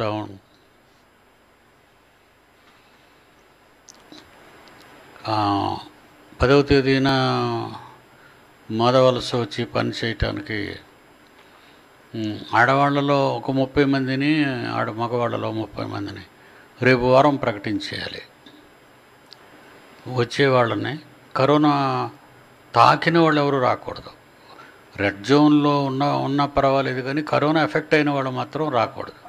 Down 10వ తేదీన మాదవలస వచ్చి పని చేయటానికి ఆడవాళ్ళలో ఒక 30 మందిని మగవాళ్ళలో 30 మందిని రేపు వారం ప్రకటించేయాలి. వచ్చేవాళ్ళని కరోనా తాకిన వాళ్ళు ఎవరు రాకూడదు. రెడ్ జోన్లో ఉన్న పర్వాలేదు, కానీ కరోనా ఎఫెక్ట్ అయిన వాళ్ళు మాత్రం రాకూడదు.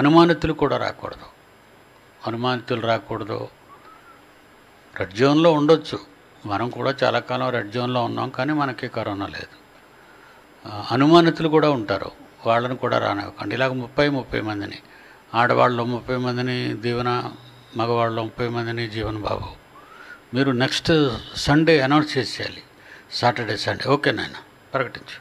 అనుమానితులు కూడా రాకూడదు. అనుమానితులు రాకూడదు. రెడ్ జోన్లో ఉండొచ్చు, మనం కూడా చాలా కాలం రెడ్ జోన్లో ఉన్నాం, కానీ మనకి కరోనా లేదు. అనుమానితులు కూడా ఉంటారు, వాళ్ళని కూడా రానివ్వకండి. ఇలాగ 30 మందిని, ఆడవాళ్ళు 30 మందిని దీవెన, మగవాళ్ళు 30 మందిని జీవన్ బాబు. మీరు నెక్స్ట్ సండే అనౌన్స్ చేసేయాలి, సాటర్డే సండే. ఓకే నాయన, ప్రకటించు.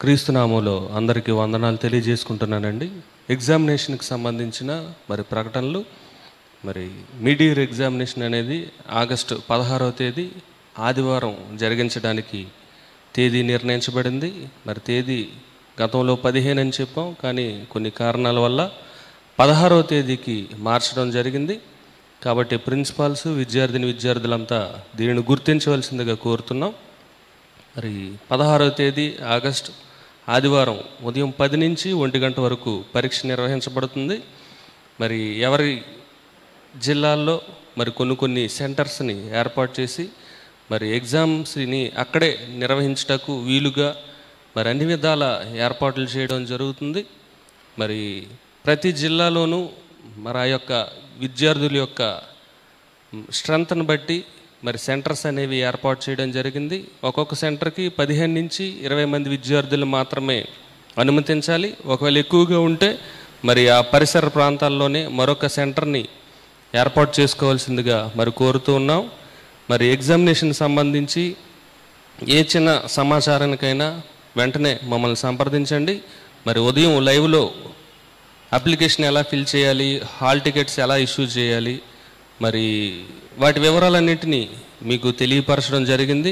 క్రీస్తునామంలో అందరికీ వందనాలు తెలియజేసుకుంటున్నానండి. ఎగ్జామినేషన్కి సంబంధించిన ప్రకటనలు, మిడ్ ఇయర్ ఎగ్జామినేషన్ అనేది ఆగస్టు 16వ తేదీ ఆదివారం జరిగించడానికి తేదీ నిర్ణయించబడింది. తేదీ గతంలో 15 అని చెప్పాం, కానీ కొన్ని కారణాల వల్ల 16వ తేదీకి మార్చడం జరిగింది. కాబట్టి ప్రిన్సిపాల్స్, విద్యార్థులంతా దీనిని గుర్తించవలసిందిగా కోరుతున్నాం. 16వ తేదీ ఆగస్టు ఆదివారం ఉదయం 10 నుంచి 1 గంట వరకు పరీక్ష నిర్వహించబడుతుంది. ఎవరి జిల్లాల్లో కొన్ని సెంటర్స్ని ఏర్పాటు చేసి ఎగ్జామ్స్ని అక్కడే నిర్వహించటకు వీలుగా అన్ని విధాల ఏర్పాట్లు చేయడం జరుగుతుంది. ప్రతి జిల్లాలోనూ ఆ యొక్క విద్యార్థుల యొక్క స్ట్రెంత్ని బట్టి సెంటర్స్ అనేవి ఏర్పాటు చేయడం జరిగింది. ఒక్కొక్క సెంటర్కి 15 నుంచి 20 మంది విద్యార్థులు మాత్రమే అనుమతించాలి. ఒకవేళ ఎక్కువగా ఉంటే ఆ పరిసర ప్రాంతాల్లోనే మరొక సెంటర్ని ఏర్పాటు చేసుకోవాల్సిందిగా కోరుతూ ఉన్నాం. ఎగ్జామినేషన్ సంబంధించి ఏ చిన్న సమాచారానికైనా వెంటనే మమ్మల్ని సంప్రదించండి. ఉదయం లైవ్లో అప్లికేషన్ ఎలా ఫిల్ చేయాలి, హాల్ టికెట్స్ ఎలా ఇష్యూ చేయాలి, వాటి వివరాలన్నింటినీ మీకు తెలియపరచడం జరిగింది.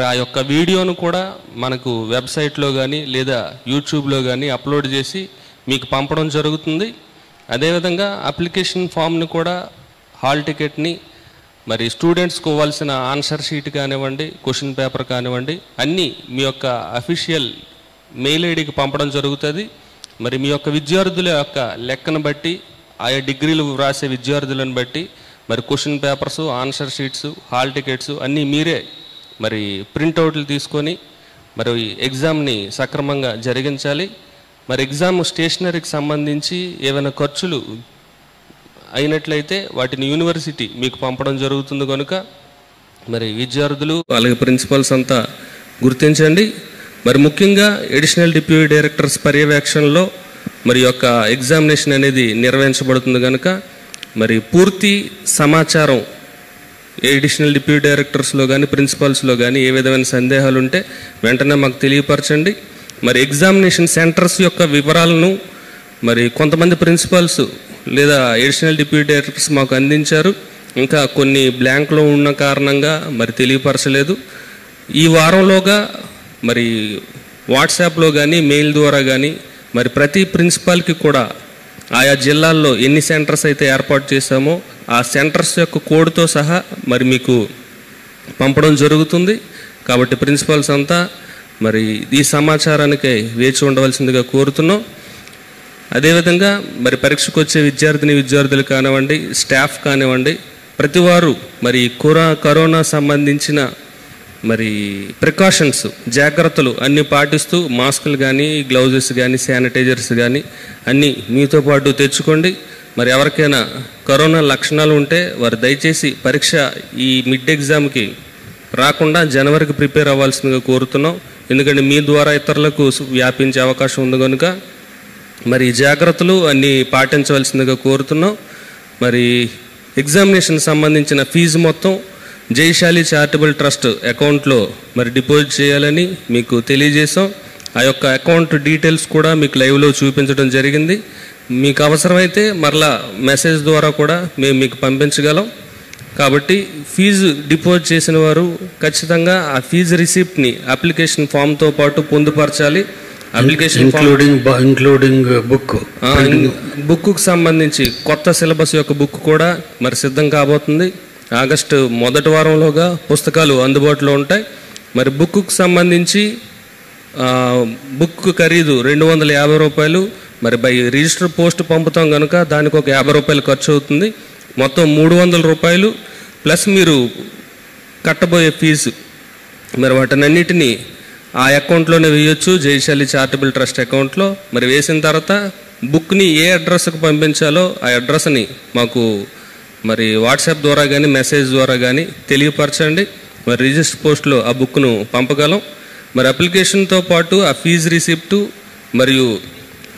ఆ యొక్క వీడియోను కూడా మనకు వెబ్సైట్లో కానీ లేదా యూట్యూబ్లో కానీ అప్లోడ్ చేసి మీకు పంపడం జరుగుతుంది. అదేవిధంగా అప్లికేషన్ ఫామ్ని కూడా, హాల్ టికెట్ని, స్టూడెంట్స్కి ఇవ్వాల్సిన ఆన్సర్ షీట్ కానివ్వండి, క్వశ్చన్ పేపర్ కానివ్వండి, అన్నీ మీ యొక్క అఫీషియల్ మెయిల్ ఐడికి పంపడం జరుగుతుంది. మీ యొక్క విద్యార్థుల యొక్క లెక్కను బట్టి, ఆయా డిగ్రీలు వ్రాసే విద్యార్థులను బట్టి question papers, answer sheets, hall tickets అన్నీ మీరే ప్రింట్అవుట్లు తీసుకొని ఎగ్జామ్ని సక్రమంగా జరిగించాలి. ఎగ్జామ్ స్టేషనరీకి సంబంధించి ఏమైనా ఖర్చులు అయినట్లయితే వాటిని యూనివర్సిటీ మీకు పంపడం జరుగుతుంది. కనుక విద్యార్థులు అలాగే ప్రిన్సిపల్స్ అంతా గుర్తించండి. ముఖ్యంగా అడిషనల్ డిప్యూటీ డైరెక్టర్స్ పర్యవేక్షణలో యొక్క ఎగ్జామినేషన్ అనేది నిర్వహించబడుతుంది. కనుక పూర్తి సమాచారం అడిషనల్ డిప్యూటీ డైరెక్టర్స్లో కానీ ప్రిన్సిపల్స్లో కానీ ఏ విధమైన సందేహాలు ఉంటే వెంటనే మాకు తెలియపరచండి. ఎగ్జామినేషన్ సెంటర్స్ యొక్క వివరాలను కొంతమంది ప్రిన్సిపల్స్ లేదా అడిషనల్ డిప్యూటీ డైరెక్టర్స్ మాకు అందించారు. ఇంకా కొన్ని బ్లాంక్లో ఉన్న కారణంగా తెలియపరచలేదు. ఈ వారంలోగా వాట్సాప్లో కానీ మెయిల్ ద్వారా కానీ ప్రతి ప్రిన్సిపాల్కి కూడా ఆయా జిల్లాల్లో ఎన్ని సెంటర్స్ అయితే ఏర్పాటు చేశామో ఆ సెంటర్స్ యొక్క కోడ్తో సహా మీకు పంపడం జరుగుతుంది. కాబట్టి ప్రిన్సిపల్స్ అంతా ఈ సమాచారానికి వేచి ఉండవలసిందిగా కోరుతున్నాం. అదేవిధంగా పరీక్షకు వచ్చే విద్యార్థులు కానివ్వండి, స్టాఫ్ కానివ్వండి, ప్రతివారు కరోనా సంబంధించిన ప్రికాషన్స్, జాగ్రత్తలు అన్నీ పాటిస్తూ మాస్కులు కానీ, గ్లౌజెస్ కానీ, శానిటైజర్స్ కానీ అన్నీ మీతో పాటు తెచ్చుకోండి. ఎవరికైనా కరోనా లక్షణాలు ఉంటే వారు దయచేసి పరీక్ష ఈ మిడ్ ఎగ్జామ్కి రాకుండా జనవరికి ప్రిపేర్ అవ్వాల్సిందిగా కోరుతున్నాం. ఎందుకంటే మీ ద్వారా ఇతరులకు వ్యాపించే అవకాశం ఉంది. కనుక ఈ జాగ్రత్తలు అన్నీ పాటించవలసిందిగా కోరుతున్నాం. ఎగ్జామినేషన్ సంబంధించిన ఫీజు మొత్తం జైశాలి చారిటబుల్ ట్రస్ట్ అకౌంట్లో డిపాజిట్ చేయాలని మీకు తెలియజేసాం. ఆ యొక్క అకౌంట్ డీటెయిల్స్ కూడా మీకు లైవ్లో చూపించడం జరిగింది. మీకు అవసరమైతే మరలా మెసేజ్ ద్వారా కూడా మేము మీకు పంపించగలం. కాబట్టి ఫీజు డిపాజిట్ చేసిన వారు ఖచ్చితంగా ఆ ఫీజు రిసిప్ట్ని అప్లికేషన్ ఫామ్తో పాటు పొందుపరచాలి. అప్లికేషన్ ఇంక్లూడింగ్ బుక్కు సంబంధించి కొత్త సిలబస్ యొక్క బుక్ కూడా మరి సిద్ధం కాబోతుంది. ఆగస్టు మొదటి వారంలోగా పుస్తకాలు అందుబాటులో ఉంటాయి. మరి బుక్కు సంబంధించి బుక్ ఖరీదు 250 రూపాయలు. మరి బై రిజిస్టర్ పోస్ట్ పంపుతాం కనుక దానికి ఒక 50 రూపాయలు ఖర్చు అవుతుంది. మొత్తం 300 రూపాయలు ప్లస్ మీరు కట్టబోయే ఫీజు. మరి వాటినన్నిటినీ ఆ అకౌంట్లోనే వేయొచ్చు, జయశాలి చారిటబుల్ ట్రస్ట్ అకౌంట్లో. మరి వేసిన తర్వాత బుక్ని ఏ అడ్రస్కి పంపించాలో ఆ అడ్రస్ని మాకు మరి వాట్సాప్ ద్వారా కానీ మెసేజ్ ద్వారా కానీ తెలియపరచండి. మరి రిజిస్టర్ పోస్ట్లో ఆ బుక్ను పంపగలం. మరి అప్లికేషన్తో పాటు ఆ ఫీజు రిసిప్టు మరియు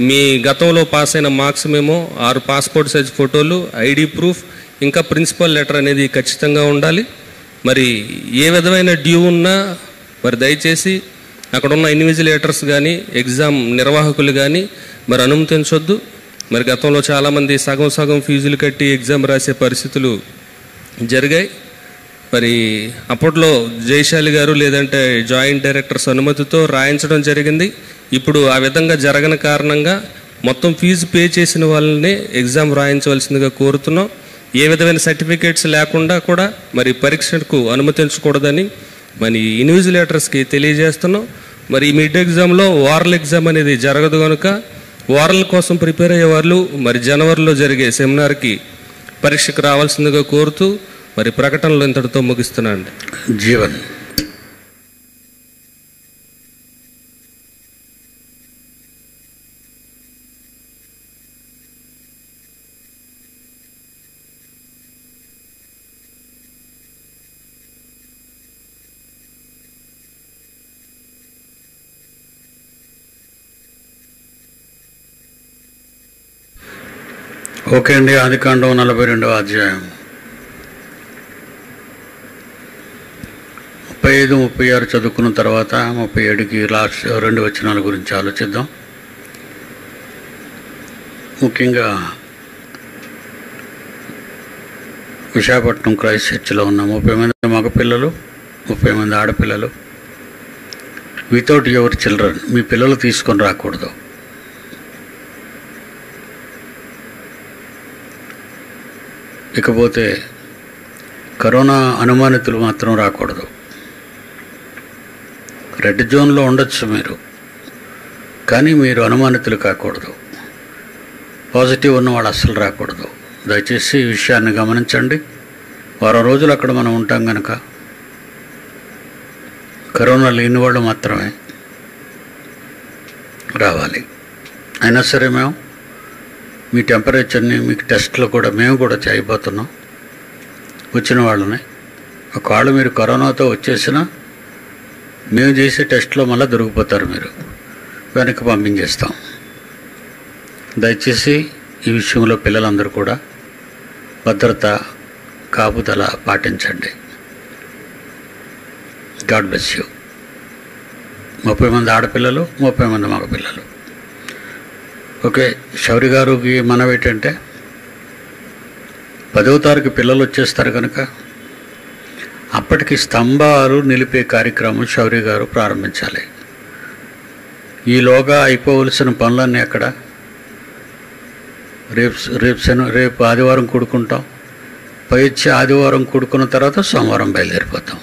మీ గతంలో పాస్ అయిన మార్క్స్ మేమో 6 పాస్పోర్ట్ సైజ్ ఫోటోలు, ఐడి ప్రూఫ్, ఇంకా ప్రిన్సిపల్ లెటర్ అనేది ఖచ్చితంగా ఉండాలి. మరి ఏ విధమైన డ్యూ ఉన్నా మరి దయచేసి అక్కడ ఉన్న ఇన్విజిలేటర్స్ కానీ ఎగ్జామ్ నిర్వాహకులు కానీ మరి అనుమతించొద్దు. మరి గతంలో చాలామంది సగం ఫీజులు కట్టి ఎగ్జామ్ రాసే పరిస్థితులు జరిగాయి. మరి అప్పట్లో జయశాలి గారు లేదంటే జాయింట్ డైరెక్టర్స్ అనుమతితో రాయించడం జరిగింది. ఇప్పుడు ఆ విధంగా జరగని కారణంగా మొత్తం ఫీజు పే చేసిన వాళ్ళని ఎగ్జామ్ రాయించవలసిందిగా కోరుతున్నాం. ఏ విధమైన సర్టిఫికేట్స్ లేకుండా కూడా మరి పరీక్షకు అనుమతించకూడదని మరి ఇన్విజిలేటర్స్కి తెలియజేస్తున్నాం. మరి మిడ్ ఎగ్జామ్లో ఓరల్ ఎగ్జామ్ అనేది జరగదు కనుక ఓరల్ కోసం ప్రిపేర్ అయ్యే వాళ్ళు మరి జనవరిలో జరిగే సెమినార్కి పరీక్షకు రావాల్సిందిగా కోరుతూ మరి ప్రకటనలు ఇంతటితో ముగిస్తున్నాండి. జీవన్ ఓకే అండి. ఆదికాండం 42వ అధ్యాయం 35, 36 చదువుకున్న తర్వాత 37కి లాస్ట్ 2 వచనాల గురించి ఆలోచిద్దాం. ముఖ్యంగా విశాఖపట్నం క్రైస్ట్ చర్చిలో ఉన్న 30 మంది మగపిల్లలు, 30 మంది ఆడపిల్లలు వితౌట్ యువర్ చిల్డ్రన్, మీ పిల్లలు తీసుకొని రాకూడదు. ఇకపోతే కరోనా అనుమానితులు మాత్రం రాకూడదు. రెడ్ జోన్లో ఉండొచ్చు మీరు, కానీ మీరు అనుమానితులు కాకూడదు. పాజిటివ్ ఉన్నవాడు అస్సలు రాకూడదు. దయచేసి ఈ విషయాన్ని గమనించండి. వారం రోజులు అక్కడ మనం ఉంటాం కనుక కరోనా లేని వాళ్ళు మాత్రమే రావాలి. అయినా సరే మేము మీ టెంపరేచర్ని మీకు టెస్ట్లో కూడా మేము కూడా చేయబోతున్నాం. వచ్చిన వాళ్ళని ఒకవేళ మీరు కరోనాతో వచ్చేసినా మేము చేసే టెస్ట్లో మళ్ళీ దొరికిపోతారు, మీరు వెనక్కి పంపించేస్తాం. దయచేసి ఈ విషయంలో పిల్లలందరూ కూడా భద్రత కాపుదల పాటించండి. God bless you. 30 మంది ఆడపిల్లలు, 30 మంది మగపిల్లలు. ఓకే, శౌరి గారికి మనం ఏంటంటే 10వ తారీఖు పిల్లలు వచ్చేస్తారు కనుక అప్పటికి స్తంభాలు నిలిపే కార్యక్రమం శౌరి గారు ప్రారంభించాలి. ఈలోగా అయిపోవలసిన పనులన్నీ అక్కడ రేపు ఆదివారం కూడుకుంటాం. పైచ్చి ఆదివారం కూడుకున్న తర్వాత సోమవారం బయలుదేరిపోతాం.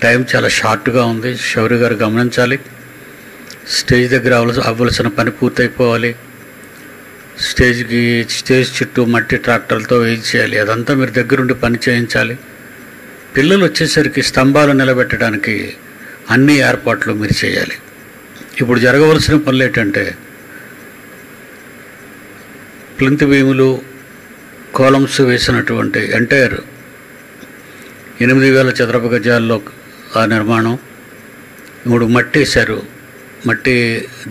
టైం చాలా షార్ట్గా ఉంది. శౌరి గారు గమనించాలి. స్టేజ్ దగ్గర అవ్వాల్సిన పని పూర్తయిపోవాలి. స్టేజ్ చుట్టూ మట్టి ట్రాక్టర్లతో వేయించేయాలి. అదంతా మీరు దగ్గరుండి పని చేయించాలి. పిల్లలు వచ్చేసరికి స్తంభాలు నిలబెట్టడానికి అన్ని ఏర్పాట్లు మీరు చేయాలి. ఇప్పుడు జరగవలసిన పనులు ఏంటంటే ప్లింత్ బీములు, కాలమ్స్ వేసినటువంటి ఎంటైర్ 8,000 చదరపు గజాల్లో ఆ నిర్మాణం. ఇప్పుడు మట్టి వేశారు, మట్టి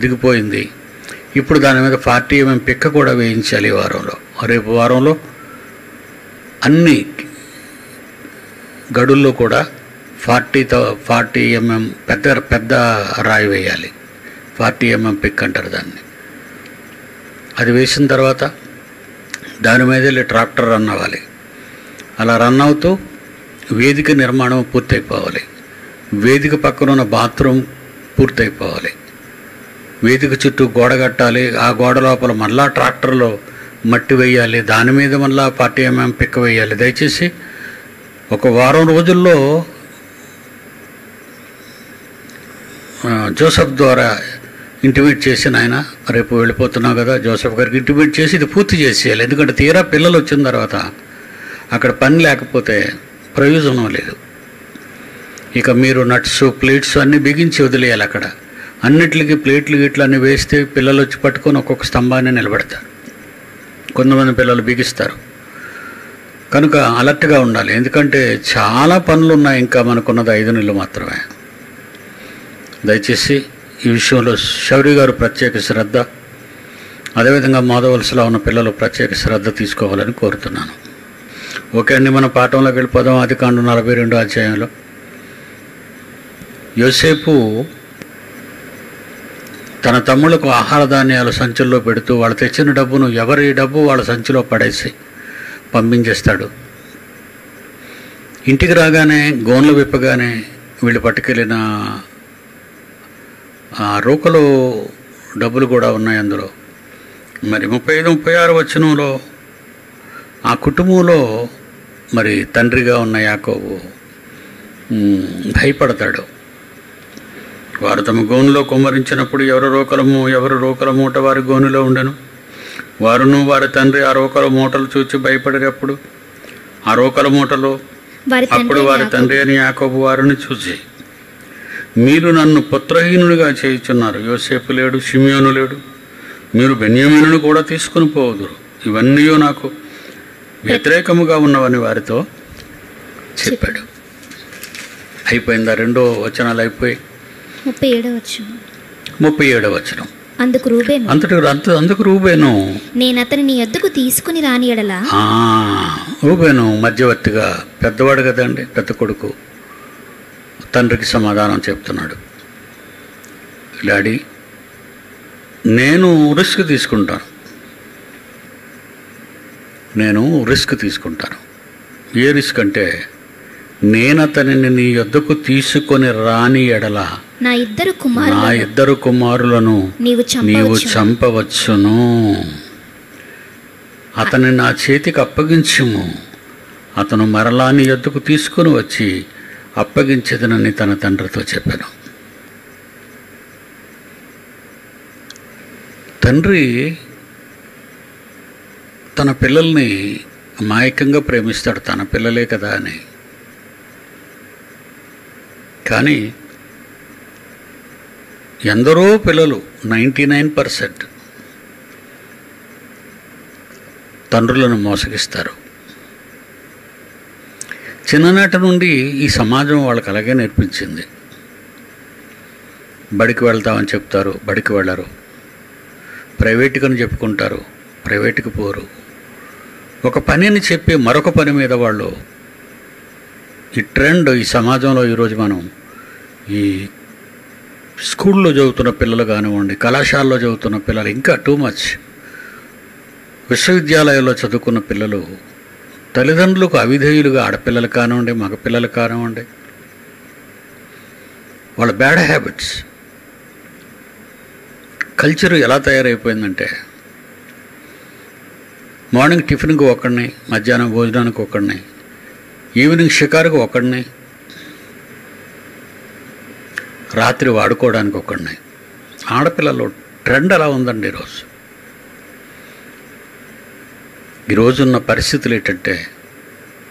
దిగిపోయింది. ఇప్పుడు దాని మీద 40 mm పిక్క కూడా వేయించాలి ఈ వారంలో. రేపు వారంలో అన్ని గడుల్లో కూడా 40 mm పెద్ద రాయి వేయాలి. 40 mm పిక్ అంటారు దాన్ని. అది వేసిన తర్వాత దాని మీద వెళ్ళి ట్రాక్టర్ రన్ అవ్వాలి. అలా రన్ అవుతూ వేదిక నిర్మాణం పూర్తయిపోవాలి, వేదిక పక్కన ఉన్న బాత్రూమ్ పూర్తయిపోవాలి, వేదిక చుట్టూ గోడ కట్టాలి, ఆ గోడ లోపల మళ్ళా ట్రాక్టర్లో మట్టి వేయాలి, దాని మీద మళ్ళా 40 mm పిక్క వేయాలి. దయచేసి ఒక వారం రోజుల్లో జోసెఫ్ ద్వారా ఇంటిమేట్ చేసిన ఆయన, రేపు వెళ్ళిపోతున్నావు కదా జోసెఫ్ గారికి ఇంటిమేట్ చేసి ఇది పూర్తి చేసేయాలి. ఎందుకంటే తీరా పిల్లలు వచ్చిన తర్వాత అక్కడ పని లేకపోతే ప్రయోజనం లేదు. ఇక మీరు నట్స్ ప్లేట్స్ అన్నీ బిగించి వదిలేయాలి. అక్కడ అన్నిటికీ ప్లేట్లు గిట్లు అన్నీ వేస్తే పిల్లలు వచ్చి పట్టుకొని ఒక్కొక్క స్తంభాన్ని నిలబెడతారు. కొంతమంది పిల్లలు బిగిస్తారు. కనుక అలర్ట్గా ఉండాలి. ఎందుకంటే చాలా పనులు ఉన్నాయి, ఇంకా మనకున్నది 5 నెలలు మాత్రమే. దయచేసి ఈ విషయంలో శౌరి గారు ప్రత్యేక శ్రద్ధ, అదేవిధంగా మాధవలసలో ఉన్న పిల్లలు ప్రత్యేక శ్రద్ధ తీసుకోవాలని కోరుతున్నాను. ఓకే అండి, మన పాఠంలోకి వెళ్ళిపోదాం. ఆదికాండం 42వ అధ్యాయంలో యోసేపు తన తమ్ముళ్లకు ఆహార ధాన్యాలు సంచుల్లో పెడుతూ వాళ్ళు తెచ్చిన డబ్బును ఎవరి డబ్బు వాళ్ళ సంచిలో పడేసి పంపించేస్తాడు. ఇంటికి రాగానే గోన్లు విప్పగానే వీళ్ళు పట్టుకెళ్ళిన రూకలు డబ్బులు కూడా ఉన్నాయి అందులో. మరి 35-36 వచనంలో ఆ కుటుంబంలో మరి తండ్రిగా ఉన్న యాకోబు భయపడతాడు. వారు తమ గోనులో కుమ్మరించినప్పుడు ఎవరు రోకల మూట వారి గోనులో ఉండెను. వారును వారి తండ్రి ఆ రోకల మూటలు చూచి భయపడినప్పుడు ఆ రోకల మూటలో అప్పుడు వారి తండ్రి అని యాకోబు వారిని చూసి, మీరు నన్ను పుత్రహీనుడిగా చేయుచున్నారు. యోసేపు లేడు, షిమియోను లేడు, మీరు బెన్యామీనును కూడా తీసుకుని పోదురు. ఇవన్నీ నాకు వ్యతిరేకముగా ఉన్నవని వారితో చెప్పాడు. అయిపోయిందా? 2 వచనాలు అయిపోయి 37వ వచనం. అందుకు రూబేను నేను అతని నీ యొద్దకు తీసుకుని రాని ఎడల. రూబేను మధ్యవర్తిగా, పెద్దవాడు కదండి, పెద్ద కొడుకు, తండ్రికి సమాధానం చెప్తున్నాడు. డాడీ, నేను రిస్క్ తీసుకుంటాను. ఏ రిస్క్ అంటే, నేను అతనిని నీ యొద్దకు తీసుకొని రాని ఎడల నా ఇద్దరు కుమారులను నీవు చంపవచ్చును. అతని నా చేతికి అప్పగించుము. అతను మరలా నీ యొద్దకు తీసుకుని వచ్చి అప్పగించదనని తన తండ్రితో చెప్పాను. తండ్రి తన పిల్లల్ని అమాయకంగా ప్రేమిస్తాడు, తన పిల్లలే కదా అని. కానీ ఎందరో పిల్లలు 99% తండ్రులను మోసగిస్తారు. చిన్ననాటి నుండి ఈ సమాజం వాళ్ళకి అలాగే నేర్పించింది. బడికి వెళ్తామని చెప్తారు, బడికి వెళ్ళరు. ప్రైవేట్కి అని చెప్పుకుంటారు, ప్రైవేట్కి పోరు. ఒక పనిని చెప్పి మరొక పని మీద వాళ్ళు, ఈ ట్రెండ్ ఈ సమాజంలో ఈరోజు మనం ఈ స్కూల్లో చదువుతున్న పిల్లలు కానివ్వండి, కళాశాలలో చదువుతున్న పిల్లలు ఇంకా టూ మచ్, విశ్వవిద్యాలయాల్లో చదువుకున్న పిల్లలు తల్లిదండ్రులకు అవిధేయులుగా, ఆడపిల్లలు కానివ్వండి మగపిల్లలు కానివ్వండి, వాళ్ళ బ్యాడ్ హ్యాబిట్స్ కల్చర్ ఎలా తయారైపోయిందంటే, మార్నింగ్ టిఫిన్కి ఒకడిని, మధ్యాహ్నం భోజనానికి ఒకడిని, ఈవినింగ్ షికారుకు ఒకడిని, రాత్రి వాడుకోవడానికి ఒకడిని. ఆడపిల్లలు ట్రెండ్ అలా ఉందండి ఈరోజున్న పరిస్థితులు ఏంటంటే,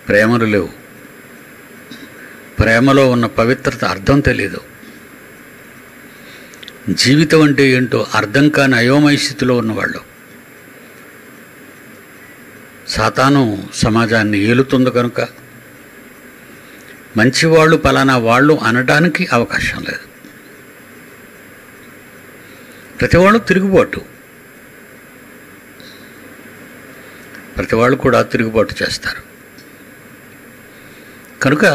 ప్రేమలు లేవు, ప్రేమలో ఉన్న పవిత్రత అర్థం తెలియదు, జీవితం అంటే ఏంటో అర్థం కాని అయోమయ స్థితిలో ఉన్నవాళ్ళు. సాతాను సమాజాన్ని ఏలుతుంది కనుక మంచివాళ్ళు పలానా వాళ్ళు అనడానికి అవకాశం లేదు. ప్రతివాళ్ళు తిరుగుబాటు, ప్రతివాళ్ళు కూడా తిరుగుబాటు చేస్తారు. కనుక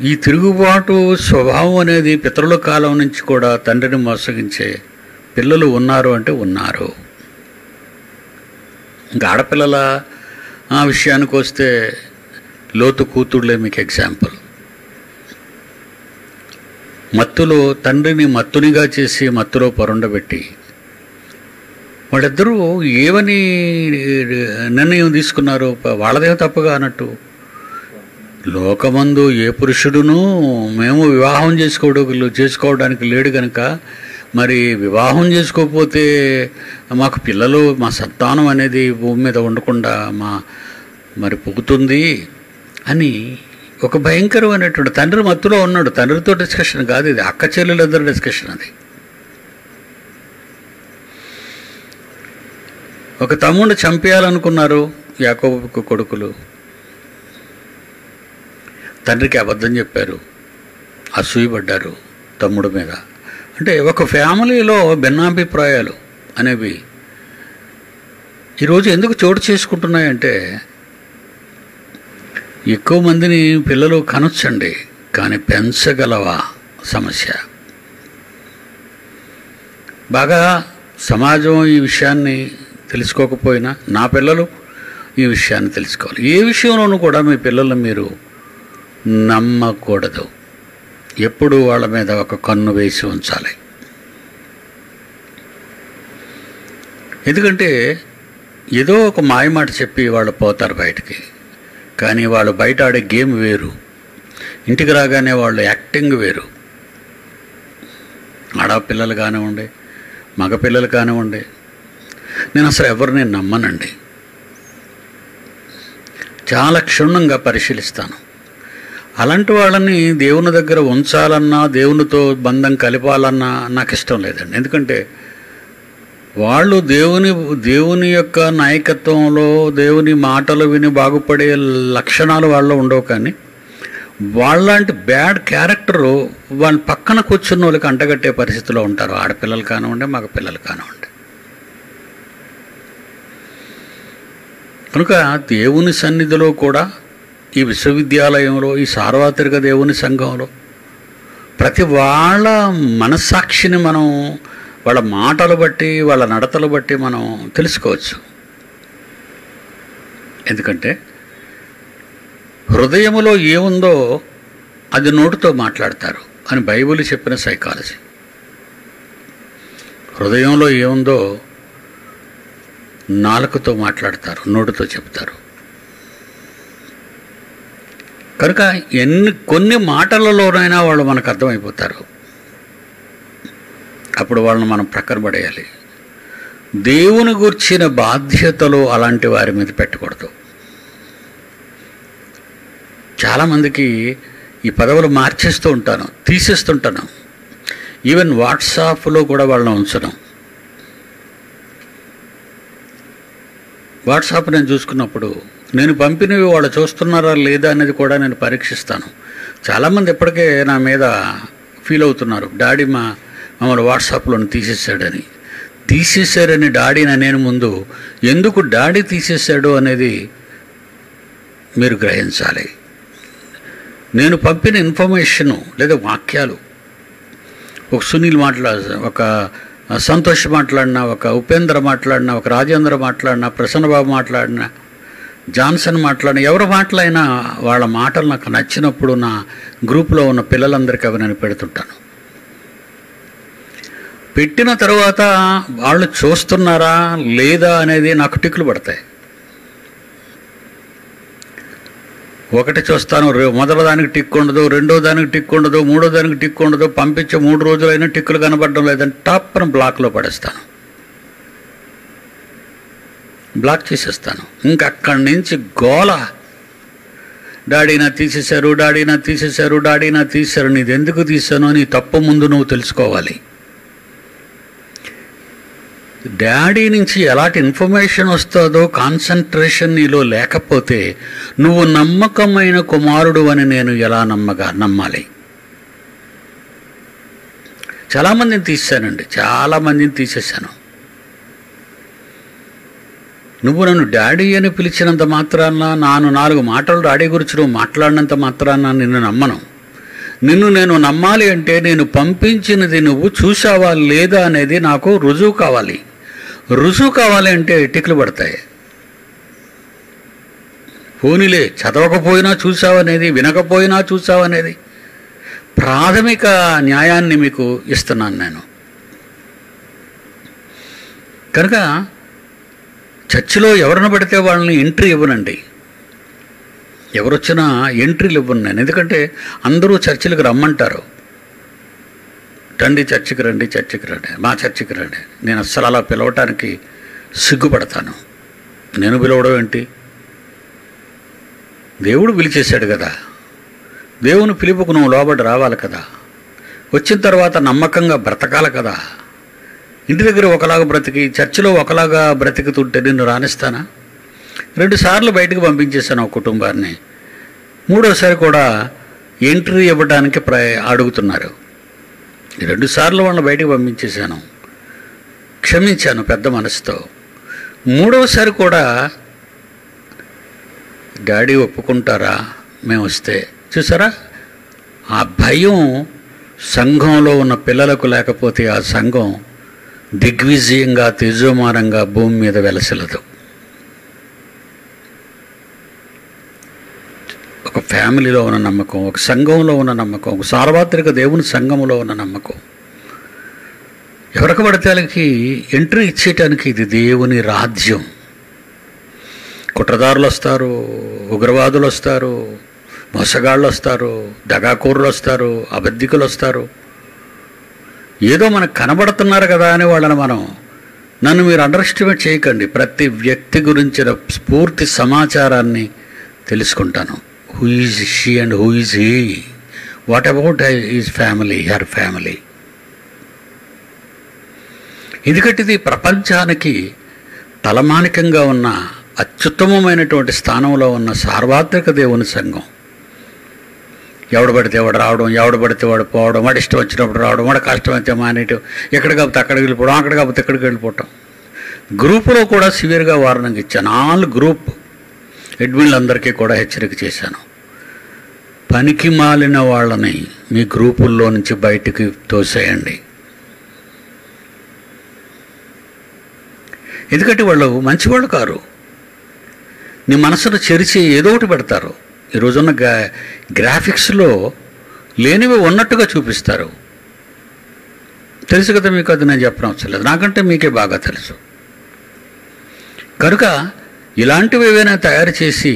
ఈ తిరుగుబాటు స్వభావం అనేది పితరుల కాలం నుంచి కూడా తండ్రిని మోసగించే పిల్లలు ఉన్నారు అంటే ఉన్నారు. ఇంకా ఆడపిల్లల ఆ విషయానికి వస్తే లోతు కూతుళ్ళే మీకు ఎగ్జాంపుల్. మత్తులో తండ్రిని మత్తునిగా చేసి మత్తులో పొరండబెట్టి వాళ్ళిద్దరూ ఏమని నిర్ణయం తీసుకున్నారు? వాళ్ళదేం తప్పుగా అన్నట్టు. లోకమందు ఏ పురుషుడును మేము వివాహం చేసుకోవడానికి లేడు కనుక మరి వివాహం చేసుకోకపోతే మాకు పిల్లలు, మా సంతానం అనేది భూమి మీద ఉండకుండా మరి పుగుతుంది అని ఒక భయంకరమైనటువంటి, తండ్రి మత్తులో ఉన్నాడు. తండ్రితో డిస్కషన్ కాదు ఇది, అక్క చెల్లెలిద్దరు డిస్కషన్ అది. ఒక తమ్ముడిని చంపేయాలనుకున్నారు యాకోబుకు కొడుకులు. తండ్రికి అబద్ధం చెప్పారు, అసూయపడ్డారు తమ్ముడి మీద. అంటే ఒక ఫ్యామిలీలో భిన్నాభిప్రాయాలు అనేవి ఈరోజు ఎందుకు చోటు చేసుకుంటున్నాయంటే, ఎక్కువ మందిని పిల్లలు కనొచ్చండి, కానీ పెంచగలవా సమస్య. బాగా సమాజం ఈ విషయాన్ని తెలుసుకోకపోయినా నా పిల్లలు ఈ విషయాన్ని తెలుసుకోవాలి. ఏ విషయంలోనూ కూడా మీ పిల్లలను మీరు నమ్మకూడదు. ఎప్పుడు వాళ్ళ మీద ఒక కన్ను వేసి ఉంచాలి. ఎందుకంటే ఏదో ఒక మాయమాట చెప్పి వాళ్ళు పోతారు బయటికి, కానీ వాళ్ళు బయట ఆడే గేమ్ వేరు, ఇంటికి రాగానే వాళ్ళు యాక్టింగ్ వేరు. ఆడపిల్లలు కానివ్వండి, మగపిల్లలు కానివ్వండి, నేను అసలు ఎవరిని నమ్మనండి. చాలా క్షుణ్ణంగా పరిశీలిస్తాను. అలాంటి వాళ్ళని దేవుని దగ్గర ఉంచాలన్నా, దేవునితో బంధం కలిపాలన్నా నాకు ఇష్టం లేదండి. ఎందుకంటే వాళ్ళు దేవుని యొక్క నాయకత్వంలో దేవుని మాటలు విని బాగుపడే లక్షణాలు వాళ్ళలో ఉండవు. కానీ వాళ్ళంటి బ్యాడ్ క్యారెక్టరు వాళ్ళ పక్కన కూర్చున్న వాళ్ళకి అంటగట్టే పరిస్థితిలో ఉంటారు. ఆడపిల్లలు కానివ్వండి, మగ పిల్లలు కానివ్వండి. కనుక దేవుని సన్నిధిలో కూడా, ఈ విశ్వవిద్యాలయంలో, ఈ సార్వత్రిక దేవుని సంఘంలో ప్రతి వాళ్ళ మనస్సాక్షిని మనం వాళ్ళ మాటలు బట్టి, వాళ్ళ నడతలు బట్టి మనం తెలుసుకోవచ్చు. ఎందుకంటే హృదయములో ఏముందో అది నోటితో మాట్లాడతారు అని బైబిల్ చెప్పిన సైకాలజీ. హృదయంలో ఏముందో నాలుకతో మాట్లాడతారు, నోటితో చెప్తారు. కనుక కొన్ని మాటలలోనైనా వాళ్ళు మనకు అర్థమైపోతారు. అప్పుడు వాళ్ళని మనం ప్రక్కన పడేయాలి. దేవుని గుర్చిన బాధ్యతలు అలాంటి వారి మీద పెట్టకూడదు. చాలామందికి ఈ పదవులు మార్చేస్తూ ఉంటాను, తీసేస్తుంటాను. ఈవెన్ వాట్సాప్లో కూడా వాళ్ళని ఉంచడం. వాట్సాప్ నేను చూసుకున్నప్పుడు నేను పంపినవి వాళ్ళు చూస్తున్నారా లేదా అనేది కూడా నేను పరీక్షిస్తాను. చాలామంది ఇప్పటికే నా మీద ఫీల్ అవుతున్నారు, డాడీ మమ్మల్ని వాట్సాప్లో తీసేశారని డాడీని నేను ముందు ఎందుకు డాడీ తీసేశాడు అనేది మీరు గ్రహించాలి. నేను పంపిన ఇన్ఫర్మేషను లేదా వాక్యాలు, ఒక సునీల్ ఒక సంతోష్ మాట్లాడినా, ఒక ఉపేంద్ర మాట్లాడినా, ఒక రాజేంద్ర మాట్లాడినా, ప్రసన్నబాబు మాట్లాడినా, జాన్సన్ మాట్లాడినా, ఎవరు మాట్లాడినా వాళ్ళ మాటలు నాకు నచ్చినప్పుడు నా గ్రూప్లో ఉన్న పిల్లలందరికీ అవి నేను పెడుతుంటాను. పెట్టిన తర్వాత వాళ్ళు చూస్తున్నారా లేదా అనేది నాకు టిక్కులు పడతాయి. ఒకటి చూస్తాను, మొదటి దానికి టిక్ ఉండదు, రెండో దానికి టిక్ ఉండదు, మూడో దానికి టిక్ ఉండదు, పంపించే 3 రోజులైనా టిక్కులు కనబడడం లేదని టాప్ను బ్లాక్లో పడేస్తాను, బ్లాక్ చేసేస్తాను. ఇంక అక్కడి నుంచి గోల, డాడీ నా తీసేశారు, డాడీ నా తీసేశారు, డాడీ నా తీసేశారు. నీది ఎందుకు తీసానో నీ తప్పు ముందు నువ్వు తెలుసుకోవాలి. డాడీ నుంచి ఎలాంటి ఇన్ఫర్మేషన్ వస్తుందో కాన్సన్ట్రేషన్ నీలో లేకపోతే నువ్వు నమ్మకమైన కుమారుడు అని నేను ఎలా నమ్మాలి? చాలామందిని తీసానండి, చాలామందిని తీసేశాను. నువ్వు నన్ను డాడీ అని పిలిచినంత మాత్రాన, 4 మాటలు డాడీ గురించి నువ్వు మాట్లాడినంత మాత్రాన నిన్ను నమ్మను. నిన్ను నేను నమ్మాలి అంటే నేను పంపించినది నువ్వు చూసావా లేదా అనేది నాకు రుజువు కావాలి. రుజువు కావాలి అంటే టిక్కులు పడతాయి. పోనీలే చదవకపోయినా చూసావనేది, వినకపోయినా చూసావనేది ప్రాథమిక న్యాయాన్ని మీకు ఇస్తున్నాను నేను. కనుక చర్చిలో ఎవరిని పడితే వాళ్ళని ఎంట్రీ ఇవ్వనండి. ఎవరొచ్చినా ఎంట్రీలు ఇవ్వను నేను. ఎందుకంటే అందరూ చర్చిలకు రమ్మంటారు. రండి చర్చికి రండి, చర్చికి రండి, మా చర్చికి రండి. నేను అస్సలు అలా పిలవటానికి సిగ్గుపడతాను. నేను పిలవడం ఏంటి? దేవుడు పిలిచేశాడు కదా. దేవుని పిలుపుకు నువ్వు లోబడి రావాలి కదా. వచ్చిన తర్వాత నమ్మకంగా బ్రతకాలి కదా. ఇంటి దగ్గర ఒకలాగా బ్రతికి చర్చిలో ఒకలాగా బ్రతికుతుంటే నిన్ను రానిస్తానా? 2 సార్లు బయటకు పంపించేశాను ఒక కుటుంబాన్ని. 3వసారి కూడా ఎంట్రీ ఇవ్వడానికి అడుగుతున్నారు. 2 సార్లు వాళ్ళని బయటకు పంపించేశాను, క్షమించాను పెద్ద మనసుతో. 3వసారి కూడా డాడీ ఒప్పుకుంటారా మేము వస్తే? చూసారా, ఆ భయం సంఘంలో ఉన్న పిల్లలకు లేకపోతే ఆ సంఘం దిగ్విజయంగా తేజోమానంగా భూమి మీద వెలసిలదు. ఒక ఫ్యామిలీలో ఉన్న నమ్మకం, ఒక సంఘంలో ఉన్న నమ్మకం, ఒక సార్వత్రిక దేవుని సంఘంలో ఉన్న నమ్మకం, ఎవరికి పడితే వాళ్ళకి ఎంట్రీ ఇచ్చేయటానికి ఇది దేవుని రాజ్యం. కుట్రదారులు వస్తారు, ఉగ్రవాదులు వస్తారు, మోసగాళ్ళు వస్తారు, దగాకూరులు వస్తారు, అబద్ధికులు వస్తారు. ఏదో మనకు కనబడుతున్నారు కదా అని వాళ్ళని నన్ను మీరు అండర్ ఎస్టిమేట్ చేయకండి. ప్రతి వ్యక్తి గురించిన పూర్తి సమాచారాన్ని తెలుసుకుంటాను. Who is she and who is he, what about is family, her family. ఎందుకంటే ఇది ప్రపంచానికి తలమానికంగా ఉన్న అత్యుత్తమమైనటువంటి స్థానంలో ఉన్న సార్వత్రిక దేవుని సంఘం. ఎవడు పడితే వాడు రావడం, ఎవడు పడితే వాడు పోవడం, వాడు ఇష్టం వచ్చినప్పుడు రావడం, వాడు కష్టం అయితే మానేయటం, ఎక్కడ కాకపోతే అక్కడికి వెళ్ళిపోవడం, అక్కడ కాకపోతే ఎక్కడికి వెళ్ళిపోవటం. గ్రూపులో కూడా సివియర్గా వార్నింగ్ ఇచ్చాను. ఆల్ గ్రూప్ అడ్మిన్లందరికీ కూడా హెచ్చరిక చేశాను. పనికి మాలిన వాళ్ళని మీ గ్రూపుల్లో నుంచి బయటికి తోసేయండి. ఎందుకంటే వాళ్ళు మంచివాళ్ళు కారు. నీ మనసును చెరిచి ఏదో ఒకటి పెడతారు. ఈరోజున్న గ్రాఫిక్స్లో లేనివి ఉన్నట్టుగా చూపిస్తారు. తెలుసు కదా మీకు, అది నేను చెప్పనవసరం లేదు, నాకంటే మీకే బాగా తెలుసు. కనుక ఇలాంటివి ఏవైనా తయారు చేసి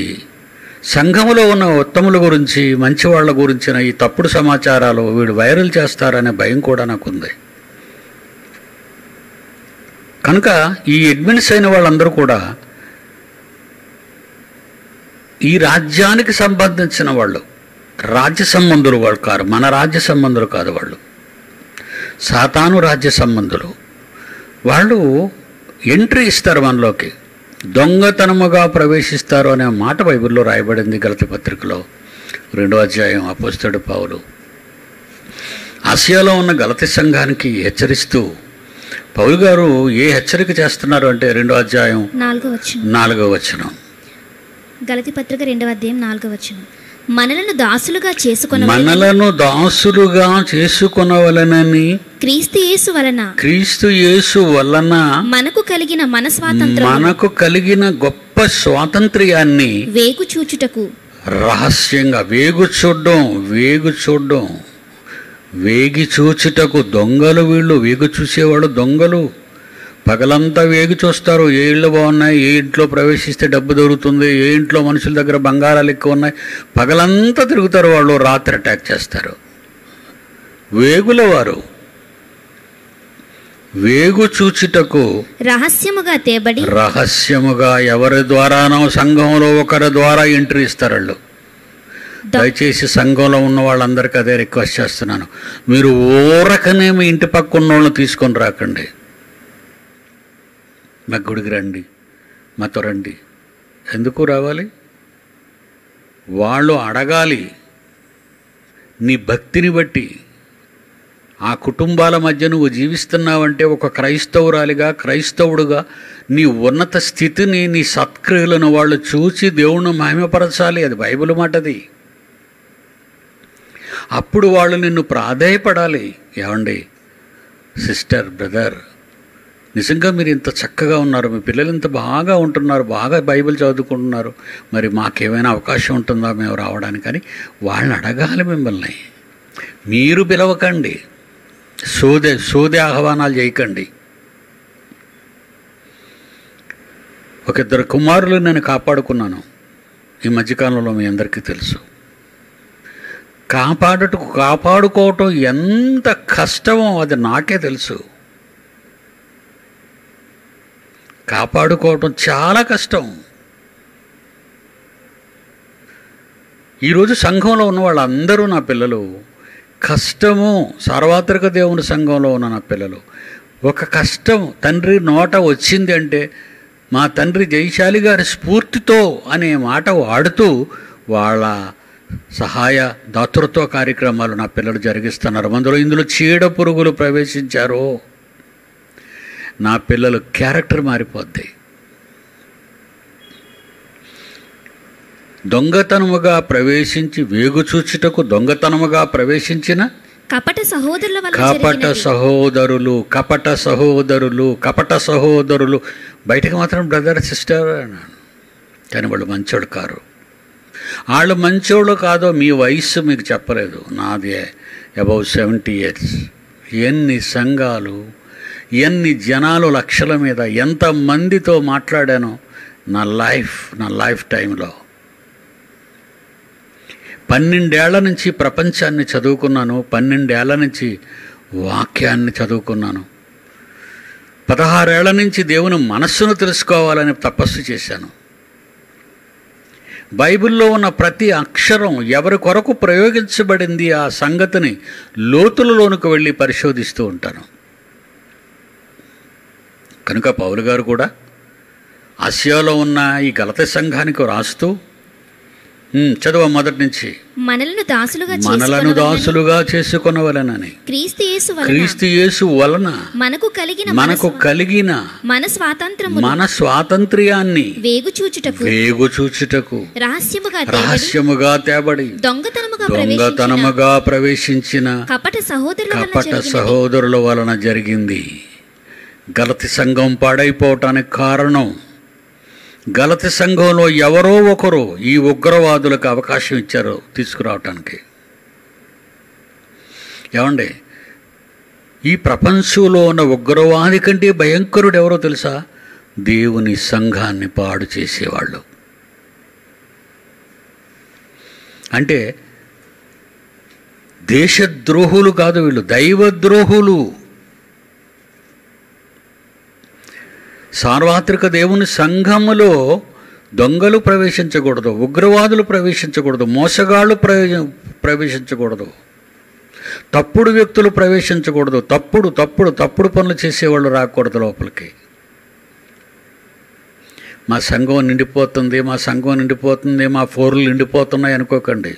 సంఘంలో ఉన్న ఉత్తముల గురించి, మంచివాళ్ల గురించిన ఈ తప్పుడు సమాచారాలు వీడు వైరల్ చేస్తారనే భయం కూడా నాకుంది. కనుక ఈ అడ్మిన్స్ అయిన వాళ్ళందరూ కూడా ఈ రాజ్యానికి సంబంధించిన వాళ్ళు, రాజ్య సంబంధులు వాళ్ళు కారు, మన రాజ్య సంబంధులు కాదు వాళ్ళు, సాతాను రాజ్య సంబంధులు. వాళ్ళు ఎంట్రీ ఇస్తారు మనలోకి, దొంగతనముగా ప్రవేశిస్తారు అనే మాట బైబిల్లో రాయబడింది. గలతీ పత్రికలో 2వ అధ్యాయం అపోస్తలుడు పౌలు ఆసియాలో ఉన్న గలతీ సంఘానికి హెచ్చరిస్తూ, పౌలు గారు ఏ హెచ్చరిక చేస్తున్నారు అంటే 2వ అధ్యాయం 4వ వచనం. గలతీ పత్రిక 2వ అధ్యాయం 4వ వచనం. మనలను దాసులుగా చేసుకొనవలెనని క్రీస్తు యేసు వలన మనకు కలిగిన గొప్ప స్వాతంత్ర్యాన్ని వేగు చూచుటకు, రహస్యంగా వేగు చూడడం, వేగి చూచుటకు. దొంగలు వీళ్ళు, వేగు చూసేవాళ్ళు దొంగలు. పగలంతా వేగి చూస్తారు. ఏ ఇళ్ళు బాగున్నాయి, ఏ ఇంట్లో ప్రవేశిస్తే డబ్బు దొరుకుతుంది, ఏ ఇంట్లో మనుషుల దగ్గర బంగారాలు ఎక్కువ ఉన్నాయి, పగలంతా తిరుగుతారు వాళ్ళు. రాత్రి అటాక్ చేస్తారు. వేగుల వారు వేగు చూచుటకు రహస్యముగా ఎవరి ద్వారానో సంఘంలో ఒకరి ద్వారా ఎంట్రీ ఇస్తారు వాళ్ళు. దయచేసి సంఘంలో ఉన్న వాళ్ళందరికీ అదే రిక్వెస్ట్ చేస్తున్నాను. మీరు ఊరకనే మీ ఇంటి పక్క ఉన్న వాళ్ళని తీసుకొని రాకండి. మా గుడికి రండి, మాతో రండి. ఎందుకు రావాలి? వాళ్ళు అడగాలి. నీ భక్తిని బట్టి ఆ కుటుంబాల మధ్య నువ్వు జీవిస్తున్నావంటే ఒక క్రైస్తవురాలిగా, క్రైస్తవుడుగా నీ ఉన్నత స్థితిని, నీ సత్క్రియలను వాళ్ళు చూసి దేవుణ్ణి మహిమపరచాలి. అది బైబిల్ మాటది. అప్పుడు వాళ్ళు నిన్ను ప్రాధేయపడాలి. ఏమండి సిస్టర్, బ్రదర్, నిజంగా మీరు ఇంత చక్కగా ఉన్నారు, మీ పిల్లలు ఇంత బాగా ఉంటున్నారు, బాగా బైబిల్ చదువుకుంటున్నారు, మరి మాకేమైనా అవకాశం ఉంటుందా మేము రావడానికి అని వాళ్ళని అడగాలి. మిమ్మల్ని మీరు పిలవకండి, సోదే ఆహ్వానాలు చేయకండి. ఒక 2 కుమారులు నేను కాపాడుకున్నాను ఈ మధ్యకాలంలో, మీ అందరికీ తెలుసు. కాపాడుకోవటం ఎంత కష్టమో అది నాకే తెలుసు. కాపాడుకోవటం చాలా కష్టం. ఈరోజు సంఘంలో ఉన్న వాళ్ళందరూ నా పిల్లలు. కష్టము, సార్వత్రిక దేవుని సంఘంలో ఉన్న నా పిల్లలు. ఒక కష్టం తండ్రి నోట వచ్చింది అంటే మా తండ్రి జయశాలి గారి స్ఫూర్తితో అనే మాట వాడుతూ వాళ్ళ సహాయ దాతృత్వ కార్యక్రమాలు నా పిల్లలు జరిగిస్తున్నారు. ఇందులో చీడ పురుగులు ప్రవేశించారో నా పిల్లలు క్యారెక్టర్ మారిపోద్ది. దొంగతనముగా ప్రవేశించి వేగుచూచుటకు దొంగతనముగా ప్రవేశించిన కపట సహోదరులు బయటకు మాత్రం బ్రదర్ సిస్టర్ అన్నాను, కానీ వాళ్ళు మంచోడు కారు. వాళ్ళు మంచోళ్ళు కాదో మీ వయస్సు మీకు చెప్పలేదు. నాది అబౌవ్ 70 years. ఎన్ని సంఘాలు, ఎన్ని జనాలు, లక్షల మీద ఎంతమందితో మాట్లాడానో నా లైఫ్ టైంలో. 12 ఏళ్ల నుంచి ప్రపంచాన్ని చదువుకున్నాను, 12 ఏళ్ల నుంచి వాక్యాన్ని చదువుకున్నాను, 16 ఏళ్ల నుంచి దేవుని మనస్సును తెలుసుకోవాలని తపస్సు చేశాను. బైబిల్లో ఉన్న ప్రతి అక్షరం ఎవరి కొరకు ప్రయోగించబడింది ఆ సంగతిని లోతులలోనికి వెళ్ళి పరిశోధిస్తూ ఉంటాను. కనుక పౌలు గారు కూడా ఆసియాలో ఉన్న ఈ గలతీ సంఘానికి రాస్తూ చదువు మొదటి నుంచి మనలను దాసులుగా చేసుకొనవలెనని క్రీస్తు యేసు వలన మనకు కలిగిన మన స్వాతంత్ర్యాన్ని వేగుచూచుటకు రహస్యముగా తేబడి దొంగతనముగా ప్రవేశించిన కపట సహోదరుల వలన జరిగింది. గలతీ సంఘం పాడైపోవటానికి కారణం గలతీ సంఘంలో ఎవరో ఒకరు ఈ ఉగ్రవాదులకు అవకాశం ఇచ్చారు తీసుకురావటానికి. ఏమండి, ఈ ప్రపంచంలో ఉన్న ఉగ్రవాది కంటే భయంకరుడు ఎవరో తెలుసా? దేవుని సంఘాన్ని పాడు చేసేవాళ్ళు. అంటే దేశద్రోహులు కాదు వీళ్ళు, దైవద్రోహులు. సార్వత్రిక దేవుని సంఘములో దొంగలు ప్రవేశించకూడదు, ఉగ్రవాదులు ప్రవేశించకూడదు, మోసగాళ్ళు ప్రవేశించకూడదు, తప్పుడు వ్యక్తులు ప్రవేశించకూడదు, తప్పుడు పనులు చేసేవాళ్ళు రాకూడదు లోపలికి. మా సంఘం నిండిపోతుంది, మా ఫోర్లు నిండిపోతున్నాయి అనుకోకండి.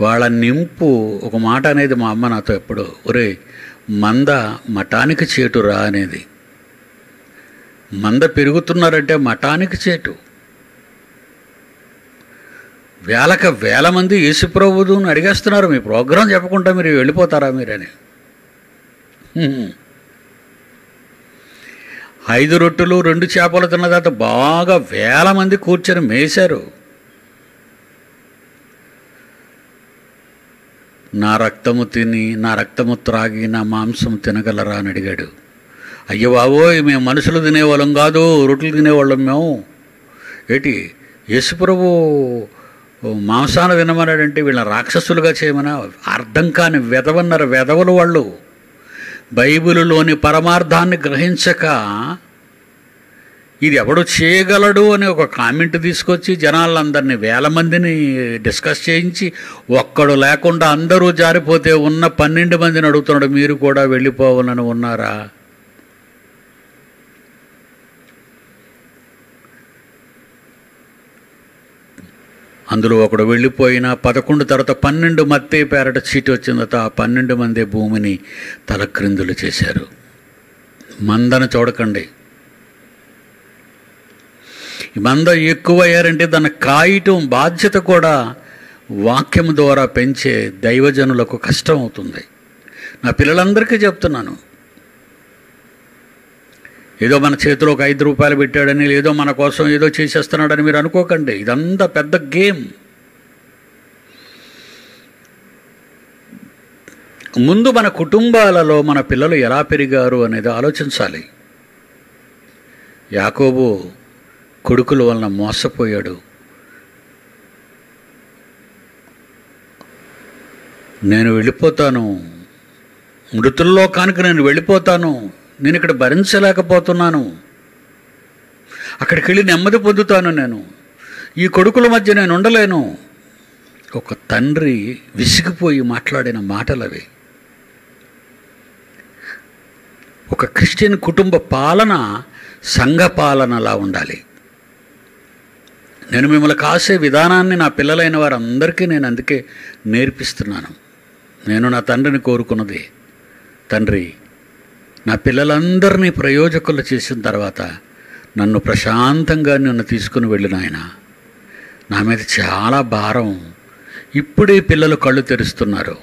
వాళ్ళ నింపు ఒక మాట అనేది మా అమ్మ నాతో ఎప్పుడు, ఒరే మంద మఠానికి చేటురా అనేది. మంద పెరుగుతున్నారంటే మఠానికి చేటు. వేల మంది యేసుప్రభువుని అడిగేస్తున్నారు, మీ ప్రోగ్రాం చెప్పకుండా మీరు వెళ్ళిపోతారా మీరని. 5 రొట్టెలు 2 చేపలు తిన్న తర్వాత బాగా 1000 మంది కూర్చొని మేశారు. నా రక్తము తిని నా రక్తము త్రాగి నా మాంసం తినగలరా అని అడిగాడు. అయ్యో బాబోయ్, మేము మనుషులు తినేవాళ్ళం కాదు, రొట్టెలు తినేవాళ్ళం మేము. ఏంటి యేసుప్రభు మాంసాన తినమన్నాడంటే వీళ్ళని రాక్షసులుగా చేయమనా? అర్థం కాని వెధవలు వాళ్ళు. బైబిలులోని పరమార్థాన్ని గ్రహించక ఇది ఎవడు చేయగలడు అని ఒక కామెంట్ తీసుకొచ్చి జనాలందరినీ 1000 మందిని డిస్కస్ చేయించి ఒక్కడు లేకుండా అందరూ జారిపోతే ఉన్న 12 మందిని అడుగుతున్నాడు, మీరు కూడా వెళ్ళిపోవాలని ఉన్నారా? అందులో ఒకడు వెళ్ళిపోయినా 11 తర్వాత 12 మత్తే పేరట చీటి వచ్చిన తర్వాత ఆ 12 మంది భూమిని తలక్రిందులు చేశారు. మందను చూడకండి. ఈ మంద ఎక్కువ అయ్యారంటే దాన్ని కాయటం బాధ్యత కూడా వాక్యం ద్వారా పెంచే దైవజనులకు కష్టం అవుతుంది. నా పిల్లలందరికీ చెప్తున్నాను, ఏదో మన చేతిలో ఒక 5 రూపాయలు పెట్టాడని, ఏదో మన కోసం ఏదో చేసేస్తున్నాడని మీరు అనుకోకండి. ఇదంతా పెద్ద గేమ్. ముందు మన కుటుంబాలలో మన పిల్లలు ఎలా పెరిగారు అనేది ఆలోచించాలి. యాకోబు కొడుకుల వలన మోసపోయాడు. నేను వెళ్ళిపోతాను, మృతుల్లోకానికి నేను వెళ్ళిపోతాను, నేను ఇక్కడ భరించలేకపోతున్నాను, అక్కడికి వెళ్ళి నెమ్మది పొందుతాను, నేను ఈ కొడుకుల మధ్య నేను ఉండలేను. ఒక తండ్రి విసిగిపోయి మాట్లాడిన మాటలవి. ఒక క్రిస్టియన్ కుటుంబ పాలన సంఘ పాలనలా ఉండాలి. నేను మిమ్మల్ని కాసే విధానాన్ని నా పిల్లలైన వారందరికీ నేను అందుకే నేర్పిస్తున్నాను. నేను నా తండ్రిని కోరుకున్నది, తండ్రి నా పిల్లలందరినీ ప్రయోజకులు చేసిన తర్వాత నన్ను ప్రశాంతంగా నిన్ను తీసుకుని వెళ్ళిన ఆయన, నా మీద చాలా భారం. ఇప్పుడే పిల్లలు కళ్ళు తెరుస్తున్నారు.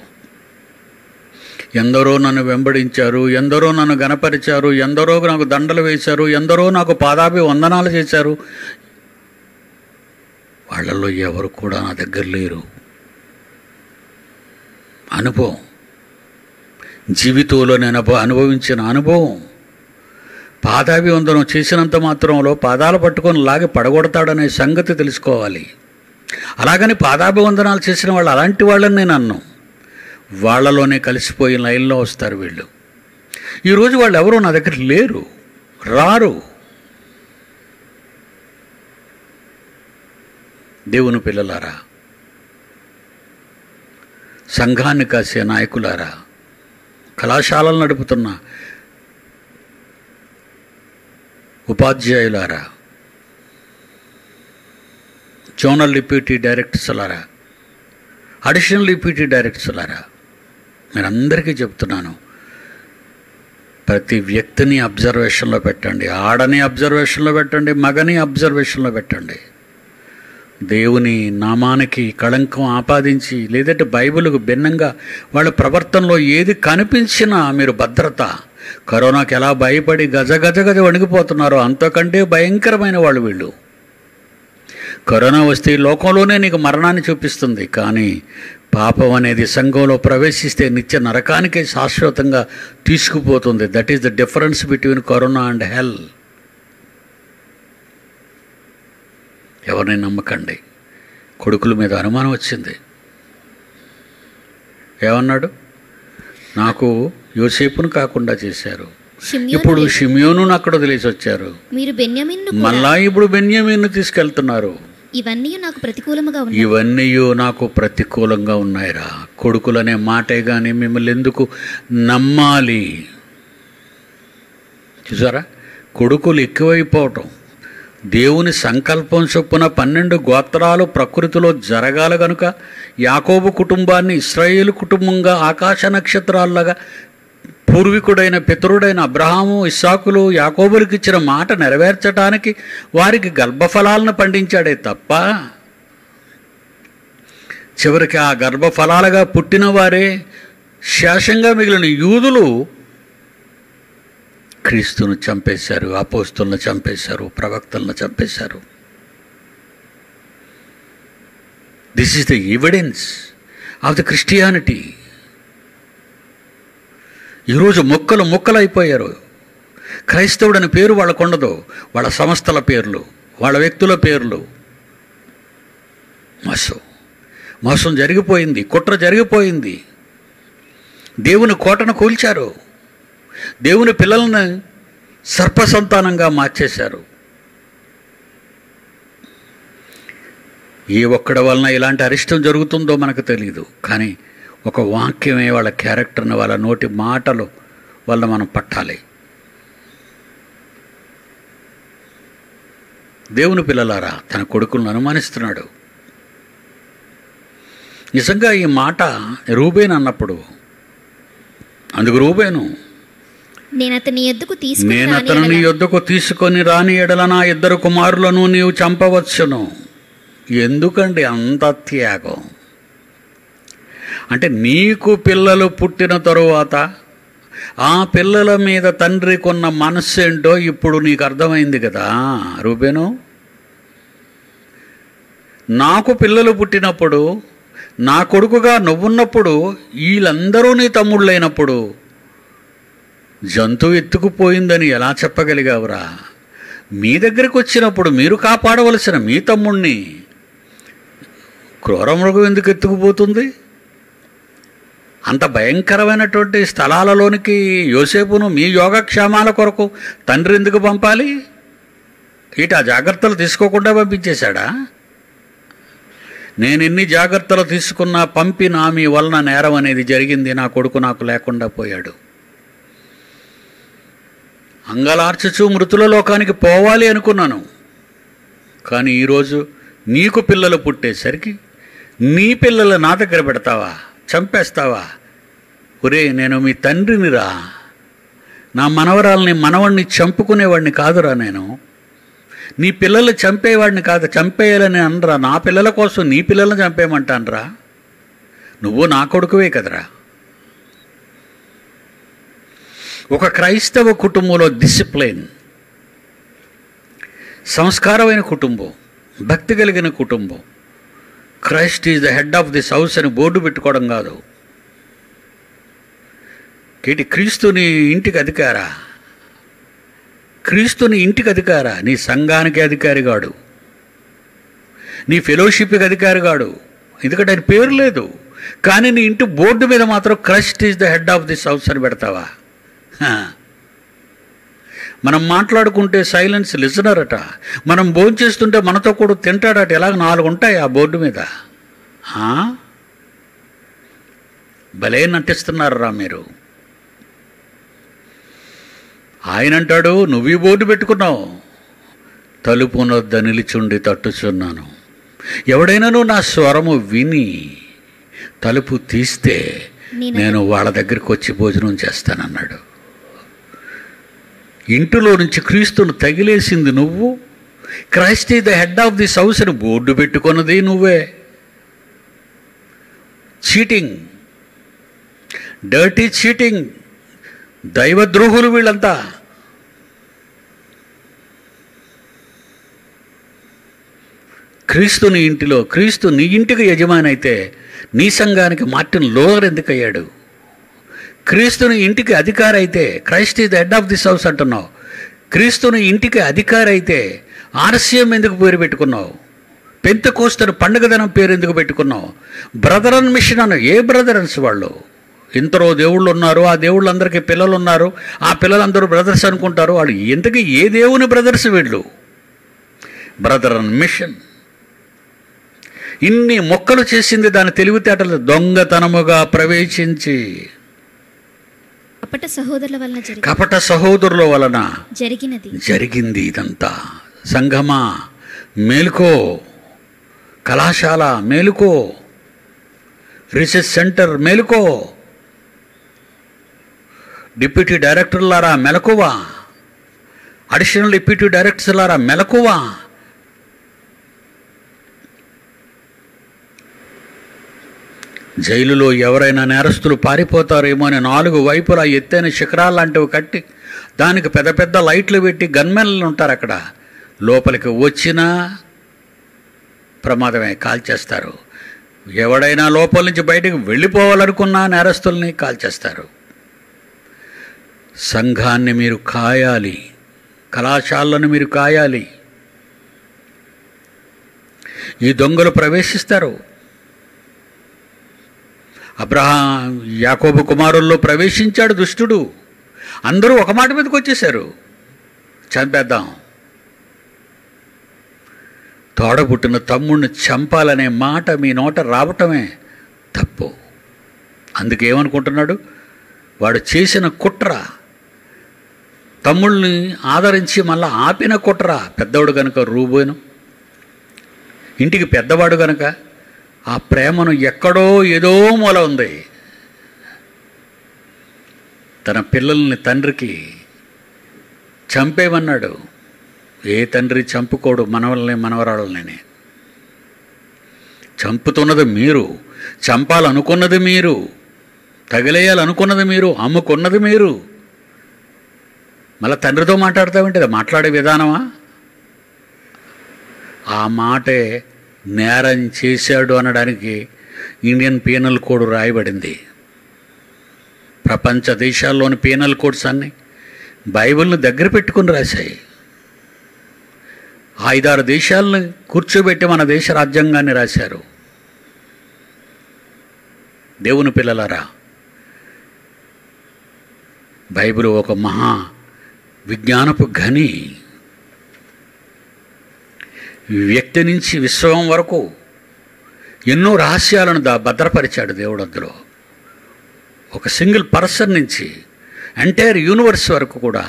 ఎందరో నన్ను వెంబడించారు, ఎందరో నన్ను గణపరిచారు, ఎందరో నాకు దండలు వేశారు, ఎందరో నాకు పాదాభివందనాలు చేశారు. వాళ్ళల్లో ఎవరు కూడా నా దగ్గర లేరు. అనుభవం, జీవితంలో నేను అనుభవించిన అనుభవం. పాదాభివందనం చేసినంత మాత్రంలో పాదాలు పట్టుకొని లాగి పడగొడతాడనే సంగతి తెలుసుకోవాలి. అలాగని పాదాభివందనాలు చేసిన వాళ్ళు అలాంటి వాళ్ళని నేను అన్ను. వాళ్ళలోనే కలిసిపోయి లైన్లో వస్తారు వీళ్ళు. ఈరోజు వాళ్ళు ఎవరూ నా దగ్గర లేరు, రారు. దేవుని పిల్లలారా, సంఘాన్ని కాసే నాయకులారా, కళాశాలలు నడుపుతున్న ఉపాధ్యాయులారా, జోనల్ డిప్యూటీ డైరెక్టర్స్లారా, అడిషనల్ డిప్యూటీ డైరెక్టర్స్లారా, మీరందరికీ చెప్తున్నాను, ప్రతి వ్యక్తిని అబ్జర్వేషన్లో పెట్టండి. ఆడని అబ్జర్వేషన్లో పెట్టండి, మగని అబ్జర్వేషన్లో పెట్టండి. దేవుని నామానికి కళంకం ఆపాదించి, లేదంటే బైబిల్కు భిన్నంగా వాళ్ళ ప్రవర్తనలో ఏది కనిపించినా మీరు భద్రత. కరోనాకి ఎలా భయపడి గజ వణికిపోతున్నారో అంతకంటే భయంకరమైన వాళ్ళు వీళ్ళు. కరోనా వస్తే లోకంలోనే నీకు మరణాన్ని చూపిస్తుంది, కానీ పాపం అనేది సంఘంలో ప్రవేశిస్తే నిత్య నరకానికే శాశ్వతంగా తీసుకుపోతుంది. That is the difference between corona and hell. ఎవరిని నమ్మకండి. కొడుకుల మీద అనుమానం వచ్చింది. ఏమన్నాడు? నాకు యోసేపును కాకుండా చేశారు, ఇప్పుడు షిమ్యోనును అక్కడ వదిలేసి వచ్చారు, మళ్ళా ఇప్పుడు బెన్యామీను తీసుకెళ్తున్నారు. ఇవన్నీ నాకు ప్రతికూలంగా ఉన్నాయి. ఇవన్నీ నాకు ప్రతికూలంగా ఉన్నాయిరా. కొడుకులనే మాటే కానీ మిమ్మల్ని ఎందుకు నమ్మాలి? చూసారా, కొడుకులు ఎక్కువైపోవటం. దేవుని సంకల్పం చొప్పున 12 గోత్రాలు ప్రకృతిలో జరగాలి కనుక యాకోబు కుటుంబాన్ని ఇశ్రాయేలు కుటుంబంగా ఆకాశ నక్షత్రాల్లాగా పూర్వీకుడైన పితరుడైన అబ్రహాము, ఇస్సాకులు, యాకోబులకు ఇచ్చిన మాట నెరవేర్చడానికి వారికి గర్భఫలాలను పండించాడే తప్ప, చివరికి ఆ గర్భఫలాలుగా పుట్టిన వారే శేషంగా మిగిలిన యూదులు క్రీస్తును చంపేశారు, అపోస్తులను చంపేశారు, ప్రవక్తలను చంపేశారు. This is the evidence of the Christianity. ఈరోజు మొక్కలు అయిపోయారు. క్రైస్తవుడని పేరు వాళ్ళకు ఉండదు. వాళ్ళ సంస్థల పేర్లు, వాళ్ళ వ్యక్తుల పేర్లు. మోసం జరిగిపోయింది, కుట్ర జరిగిపోయింది. దేవుని కోటను కూల్చారు, దేవుని పిల్లలను సర్పసంతానంగా మార్చేశారు. ఏ ఒక్కడి వలన ఇలాంటి అరిష్టం జరుగుతుందో మనకు తెలియదు, కానీ ఒక వాక్యమే వాళ్ళ క్యారెక్టర్ని, వాళ్ళ నోటి మాటలు వల్ల మనం పట్టాలి. దేవుని పిల్లలారా, తన కొడుకులను అనుమానిస్తున్నాడు. నిజంగా ఈ మాట రూబేను అన్నప్పుడు, అందుకు రూబేను, నేను అతని నీ యొద్దకు తీసుకొని రాని ఎడల నా 2 కుమారులను నీవు చంపవచ్చును. ఎందుకండి అంత త్యాగం? అంటే నీకు పిల్లలు పుట్టిన తరువాత ఆ పిల్లల మీద తండ్రికి ఉన్న మనస్సు ఏంటో ఇప్పుడు నీకు అర్థమైంది కదా రూబేను. నాకు పిల్లలు పుట్టినప్పుడు, నా కొడుకుగా నువ్వున్నప్పుడు, వీళ్ళందరూ నీ తమ్ముళ్ళైనప్పుడు జంతువు ఎత్తుకుపోయిందని ఎలా చెప్పగలిగావురా? మీ దగ్గరికి వచ్చినప్పుడు మీరు కాపాడవలసిన మీ తమ్ముణ్ణి క్రూరమృగం ఎందుకు ఎత్తుకుపోతుంది? అంత భయంకరమైనటువంటి స్థలాలలోనికి యోసేపును మీ యోగక్షేమాల కొరకు తండ్రి ఎందుకు పంపాలి? ఇటు ఆ జాగ్రత్తలు తీసుకోకుండా పంపించేశాడా? నేను ఎన్ని జాగ్రత్తలు తీసుకున్నా పంపినా మీ వలన నేరం అనేది జరిగింది. నా కొడుకు నాకు లేకుండా పోయాడు. అంగలార్చుచు మృతుల లోకానికి పోవాలి అనుకున్నాను. కానీ ఈరోజు నీకు పిల్లలు పుట్టేసరికి నీ పిల్లలు నా దగ్గర పెడతావా? చంపేస్తావా? ఒరే, నేను మీ తండ్రినిరా. నా మనవరాల్ని మనవణ్ణి చంపుకునేవాడిని కాదురా. నేను నీ పిల్లలు చంపేవాడిని కాదు, చంపేయాలని అనరా. నా పిల్లల కోసం నీ పిల్లల్ని చంపేయమంటానరా? నువ్వు నా కొడుకువే కదరా. ఒక క్రైస్తవ కుటుంబంలో డిసిప్లిన్, సంస్కారమైన కుటుంబం, భక్తి కలిగిన కుటుంబం, Christ is the head of this house అని బోర్డు పెట్టుకోవడం కాదు. క్రీస్తుని ఇంటికి అధికారా? క్రీస్తుని ఇంటికి అధికారా? నీ సంఘానికి అధికారిగాడు, నీ ఫెలోషిప్కి అధికారిగాడు. ఎందుకంటే ఆయన పేరు లేదు, కానీ నీ ఇంటి బోర్డు మీద మాత్రం Christ is the head of this house అని పెడతావా? మనం మాట్లాడుకుంటే సైలెన్స్ లిజనర్ అట. మనం భోంచేస్తుంటే మనతో కూడా తింటాడట. ఎలాగ 4 ఉంటాయి ఆ బోర్డు మీద. భలే నటిస్తున్నారా మీరు. ఆయన అంటాడు, నువ్వు ఈ బోర్డు పెట్టుకున్నావు, తలుపునొద్ద నిలిచుండి తట్టుచున్నాను. ఎవడైనాను నా స్వరము విని తలుపు తీస్తే నేను వాళ్ళ దగ్గరికి వచ్చి భోజనం చేస్తానన్నాడు. ఇంటిలో నుంచి క్రీస్తును తగిలేసింది నువ్వు. Christ is the head of this house అని బోర్డు పెట్టుకున్నది నువ్వే. చీటింగ్, డర్టీ చీటింగ్, దైవద్రోహులు వీళ్ళంతా. క్రీస్తుని ఇంటిలో, క్రీస్తు నీ ఇంటికి యజమాని అయితే నీ సంఘానికి మార్టిన్ లూథర్ ఎందుకు అయ్యాడు? క్రీస్తుని ఇంటికి అధికారి అయితే, Christ is the head of this house అంటున్నావు. క్రీస్తుని ఇంటికి అధికారి అయితే ఆర్సీఎం ఎందుకు పేరు పెట్టుకున్నావు? పెంతెకోస్తు పండుగ దినం పేరు ఎందుకు పెట్టుకున్నావు? బ్రదరన్ మిషన్ అను. ఏ బ్రదరన్స్ వాళ్ళు? ఇంతలో దేవుళ్ళు ఉన్నారు, ఆ దేవుళ్ళందరికీ పిల్లలు ఉన్నారు, ఆ పిల్లలందరూ బ్రదర్స్ అనుకుంటారు. వాళ్ళు ఇంతకీ ఏ దేవుని బ్రదర్స్ వీళ్ళు? Brethren mission. ఇన్ని మొక్కలు చేసింది దాని తెలివితేటలు దొంగతనముగా ప్రవేశించి కపట సహోదరుల వలన జరిగింది ఇదంతా. సంఘమా మేలుకో, కళాశాల మేలుకో, రీసెర్చ్ సెంటర్ మేలుకో, డిప్యూటీ డైరెక్టర్లారా మెలకువా, అడిషనల్ డిప్యూటీ డైరెక్టర్లారా మెలకువా. జైలులో ఎవరైనా నేరస్తులు పారిపోతారేమో అని 4 వైపులా ఎత్తైన శిఖరాలు లాంటివి కట్టి దానికి పెద్ద పెద్ద లైట్లు పెట్టి గన్మెన్లు ఉంటారు అక్కడ. లోపలికి వచ్చినా ప్రమాదమే, కాల్చేస్తారు. ఎవడైనా లోపల నుంచి బయటకు వెళ్ళిపోవాలనుకున్నా నేరస్తుల్ని కాల్చేస్తారు. సంఘాన్ని మీరు కాయాలి, కళాశాలను మీరు కాయాలి. ఈ దొంగలు ప్రవేశిస్తారు. అబ్రహాం యాకోబు కుమారుల్లో ప్రవేశించాడు దుష్టుడు. అందరూ ఒక మాట మీదకి వచ్చేశారు, చంపేద్దాం. తోడబుట్టిన తమ్ముడిని చంపాలనే మాట మీ నోట రావటమే తప్పు. అందుకేమనుకుంటున్నాడు? వాడు చేసిన కుట్ర, తమ్ముళ్ళని ఆదరించి మళ్ళా ఆపిన కుట్ర. పెద్దవాడు కనుక రూబేను, ఇంటికి పెద్దవాడు కనుక ఆ ప్రేమను ఎక్కడో ఏదో మూల ఉంది. తన పిల్లల్ని తండ్రికి చంపేమన్నాడు. ఏ తండ్రి చంపుకోడు మనవల్ని మనవరాళ్ళని. చంపుతున్నది మీరు, చంపాలనుకున్నది మీరు. తగిలేయాలనుకున్నది మీరు, అమ్ముకున్నది మీరు. మళ్ళీ తండ్రితో మాట్లాడతామంటే అది మాట్లాడే విధానమా? ఆ మాటే నేరం చేశాడు అనడానికి ఇండియన్ పీనల్ కోడ్ రాయబడింది. ప్రపంచ దేశాల్లోని పీనల్ కోడ్స్ అన్నీ బైబిల్ని దగ్గర పెట్టుకుని రాశాయి. 5-6 దేశాలను కూర్చోబెట్టి మన దేశ రాజ్యాంగాన్ని రాశారు. దేవుని పిల్లలారా, బైబిల్ ఒక మహా విజ్ఞానపు గని. వ్యక్తి నుంచి విశ్వం వరకు ఎన్నో రహస్యాలను భద్రపరిచాడు దేవుడు. అందులో ఒక సింగిల్ పర్సన్ నుంచి ఎంటైర్ యూనివర్స్ వరకు కూడా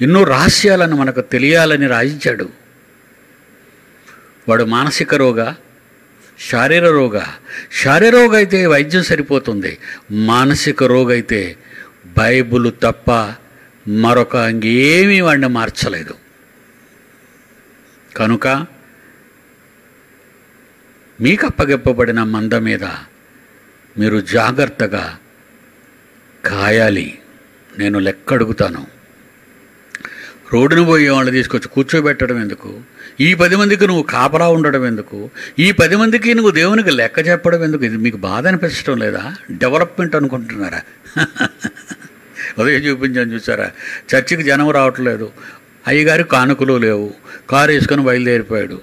ఎన్నో రహస్యాలను మనకు తెలియాలని రాయించాడు. వాడు మానసిక రోగ, శారీర రోగ అయితే వైద్యం సరిపోతుంది. మానసిక రోగ అయితే బైబిల్ తప్ప మరొక ఇంకేమీ వాడిని మార్చలేదు. కనుక మీకు అప్పగెప్పబడిన మంద మీద మీరు జాగ్రత్తగా కాయాలి. నేను లెక్క అడుగుతాను. రోడ్డును పోయే వాళ్ళు తీసుకొచ్చి కూర్చోబెట్టడం ఎందుకు? ఈ 10 మందికి నువ్వు కాపలా ఉండడం ఎందుకు? ఈ 10 మందికి నువ్వు దేవునికి లెక్క చెప్పడం ఎందుకు? ఇది మీకు బాధ అనిపించడం లేదా? డెవలప్మెంట్ అనుకుంటున్నారా? ఉదయం చూపించాను చూసారా, చర్చికి జనం రావట్లేదు, అయ్యగారి కానుకలు లేవు, కారు వేసుకొని బయలుదేరిపోయాడు.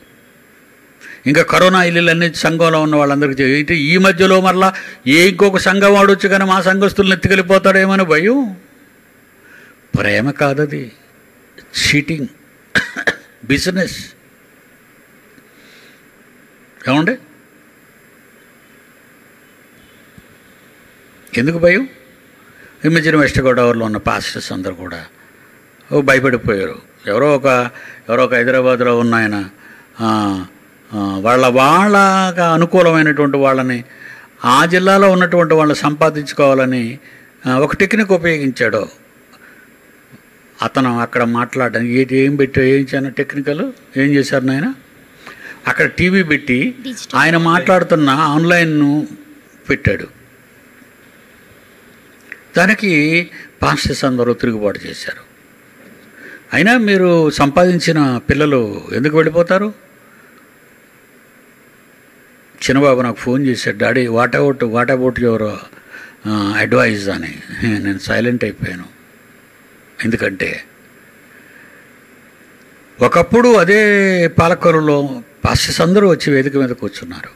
ఇంకా కరోనా ఇల్లులన్నీ సంఘంలో ఉన్న వాళ్ళందరికీ అయితే ఈ మధ్యలో మరలా ఇంకొక సంఘం వాడొచ్చు కానీ మా సంఘస్తులను ఎత్తుకెళ్ళిపోతాడేమని భయం. ప్రేమ కాదది, చీటింగ్ బిజినెస్. ఏమండి, ఎందుకు భయం? ఈ మధ్యన వెస్ట్ గోదావరిలో ఉన్న పాస్టర్స్ అందరూ కూడా భయపడిపోయారు. ఎవరో ఒక హైదరాబాద్లో ఉన్న ఆయన వాళ్ళగా అనుకూలమైనటువంటి వాళ్ళని, ఆ జిల్లాలో ఉన్నటువంటి వాళ్ళని సంపాదించుకోవాలని ఒక టెక్నిక్ ఉపయోగించాడు. అతను అక్కడ మాట్లాడడానికి ఏం టెక్నికల్ ఏం చేశారు నాయన, అక్కడ టీవీ పెట్టి ఆయన మాట్లాడుతున్న ఆన్లైన్ను పెట్టాడు. దానికి పాస్టర్స్ అందరూ తిరుగుబాటు చేశారు. అయినా మీరు సంపాదించిన పిల్లలు ఎందుకు వెళ్ళిపోతారు? చిన్నబాబు నాకు ఫోన్ చేశాడు, daddy what about your advice అని. నేను సైలెంట్ అయిపోయాను. ఎందుకంటే ఒకప్పుడు అదే పాలకొల్లులో పాస్టర్స్ అందరూ వచ్చి వేదిక మీద కూర్చున్నారు.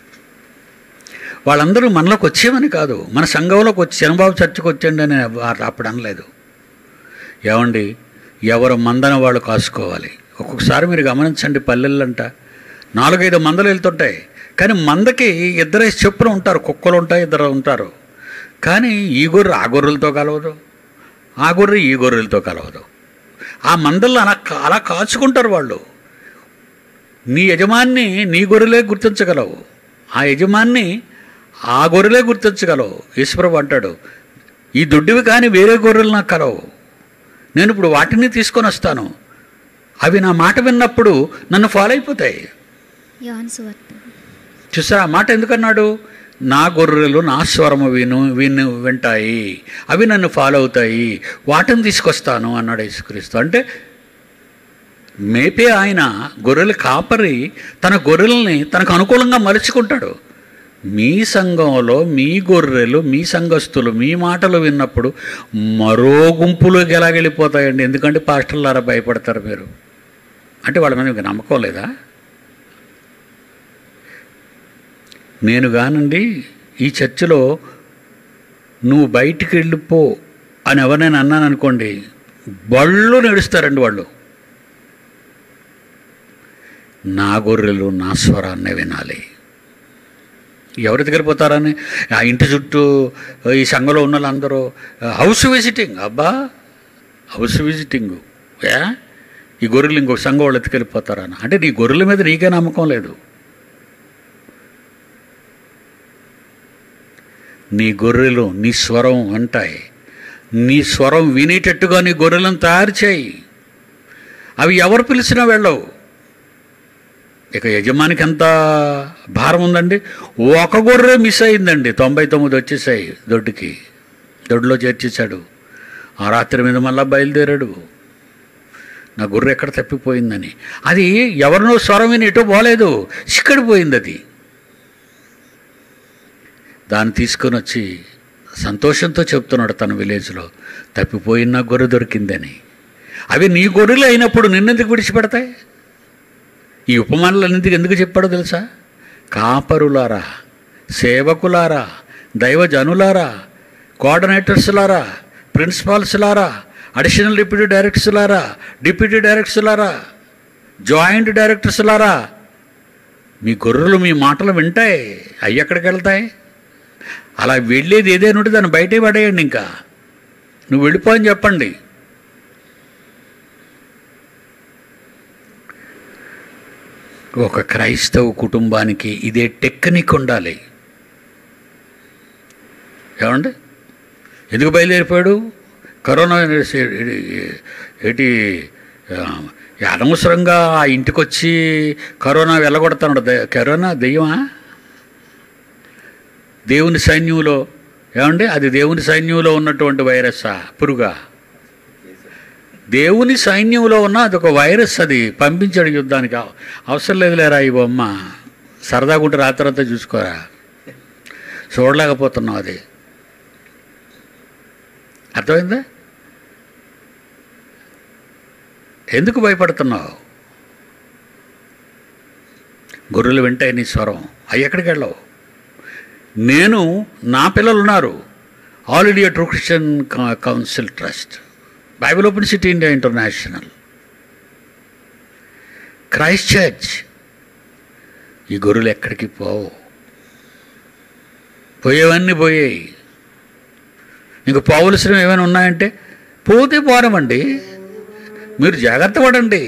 వాళ్ళందరూ మనలోకి వచ్చేమని కాదు, మన సంఘంలోకి వచ్చి చిన్నబాబు చర్చకు వచ్చండి అని అప్పుడు అనలేదు. ఏమండి, ఎవరు మందన వాళ్ళు కాసుకోవాలి. ఒక్కొక్కసారి మీరు గమనించండి, పల్లెళ్ళంట 4-5 మందలు వెళ్తుంటాయి, కానీ మందకి 2 చెప్పులు ఉంటారు, కుక్కలు ఉంటాయి, 2 ఉంటారు. కానీ ఈ గొర్రె ఆ గొర్రెలతో కలవదు, ఆ గొర్రె ఈ గొర్రెలతో కలవదు. ఆ మందల్లో అలా కాచుకుంటారు వాళ్ళు. నీ యజమాన్ని నీ గొర్రెలే గుర్తించగలవు, ఆ యజమాన్ని ఆ గొర్రెలే గుర్తించగలవు. యేసుప్రభు అంటాడు, ఈ దొడ్డివి కానీ వేరే గొర్రెలు నాకు కలవు, నేను ఇప్పుడు వాటిని తీసుకొని వస్తాను, అవి నా మాట విన్నప్పుడు నన్ను ఫాలో అయిపోతాయి. చూసారా ఆ మాట ఎందుకన్నాడు? నా గొర్రెలు నా స్వరము వింటాయి, అవి నన్ను ఫాలో అవుతాయి, వాటిని తీసుకొస్తాను అన్నాడు యేసుక్రీస్తు. అంటే మేపే ఆయన గొర్రెలు కాపరి తన గొర్రెల్ని తనకు అనుకూలంగా మలుచుకుంటాడు. మీ సంఘంలో మీ గొర్రెలు, మీ సంఘస్థులు మీ మాటలు విన్నప్పుడు మరో గుంపులోకి ఎలాగెళ్ళిపోతాయండి? ఎందుకంటే పాస్టర్లారా భయపడతారు మీరు అంటే వాళ్ళ మీద మీకు నమ్మకం లేదా? నేను కానండి ఈ చర్చిలో నువ్వు బయటికి వెళ్ళిపో అని ఎవరినైనా అన్నాను అనుకోండి, బళ్ళు నడుస్తారండి వాళ్ళు. నా గొర్రెలు నా స్వరాన్నే వినాలి. ఎవరి దగ్గర పోతారని ఆ ఇంటి చుట్టూ ఈ సంఘంలో ఉన్న వాళ్ళందరూ హౌస్ విజిటింగ్. అబ్బా, హౌస్ విజిటింగు, ఈ గొర్రెలు ఇంకొక సంఘం వాళ్ళు ఎత్తుకెళ్ళిపోతారని. అంటే నీ గొర్రెల మీద నీకే నమ్మకం లేదు. నీ గొర్రెలు నీ స్వరం అంటాయి, నీ స్వరం వినేటట్టుగా నీ గొర్రెలను తయారు చేయి. అవి ఎవరు పిలిచినా వెళ్ళవు. ఇక యజమానికి ఎంత భారం ఉందండి? ఒక గొర్రె మిస్ అయిందండి, 99 వచ్చేసాయి దొడ్డుకి. దొడ్లో చేర్చేశాడు. ఆ రాత్రి మీద మళ్ళా బయలుదేరాడు, నా గొర్రె ఎక్కడ తప్పిపోయిందని. అది ఎవరినో స్వరం విని ఎటో పోలేదు, చిక్కడిపోయింది. అది దాన్ని తీసుకొని వచ్చి సంతోషంతో చెప్తున్నాడు తన విలేజ్లో, తప్పిపోయిన నా గొర్రె దొరికిందని. అవి నీ గొర్రెలు అయినప్పుడు నిన్నెందుకు విడిచిపెడతాయి? ఈ ఉపమానాలన్నింటికి ఎందుకు చెప్పాడో తెలుసా? కాపరులారా, సేవకులారా, దైవజనులారా, కోఆర్డినేటర్స్లారా, ప్రిన్సిపాల్స్లారా, అడిషనల్ డిప్యూటీ డైరెక్టర్స్లారా, డిప్యూటీ డైరెక్టర్స్లారా, జాయింట్ డైరెక్టర్స్లారా, మీ గొర్రెలు మీ మాటలు వింటాయి. అవి ఎక్కడికి వెళ్తాయి? అలా వెళ్ళేది ఏదైనా ఉంటే దాన్ని బయటే పడేయండి. ఇంకా నువ్వు వెళ్ళిపో అని చెప్పండి. ఒక క్రైస్తవ కుటుంబానికి ఇదే టెక్నిక్ ఉండాలి. ఏమండి, ఎందుకు బయలుదేరిపోయాడు? కరోనా ఏంటి అనవసరంగా ఆ ఇంటికి వచ్చి కరోనా వెళ్ళగొడతాడు. కరోనా దెయ్యమా? దేవుని సైన్యంలో, ఏమండి, అది దేవుని సైన్యంలో ఉన్నటువంటి వైరస్సా, పురుగా? దేవుని సైన్యంలో ఉన్న అదొక వైరస్. అది పంపించాడు యుద్ధానికి. అవసరం లేదులేరా ఈ బొమ్మ, సరదాగుంటే రాత్రంతా చూసుకోరా, చూడలేకపోతున్నావు. అది అర్థమైందా? ఎందుకు భయపడుతున్నావు? గొర్రెలు వింటాయి నీ స్వరం. అవి ఎక్కడికి వెళ్ళవు. నేను, నా పిల్లలు ఉన్నారు, all India true Christian council trust, Bible open city India international, Christ church. ఈ గొర్రెలు ఎక్కడికి పోవు. పోయేవన్నీ పోయాయి. ఇంక పోవలసినవి ఏమైనా ఉన్నాయంటే పోతే పోరమండి, మీరు జాగ్రత్త పడండి.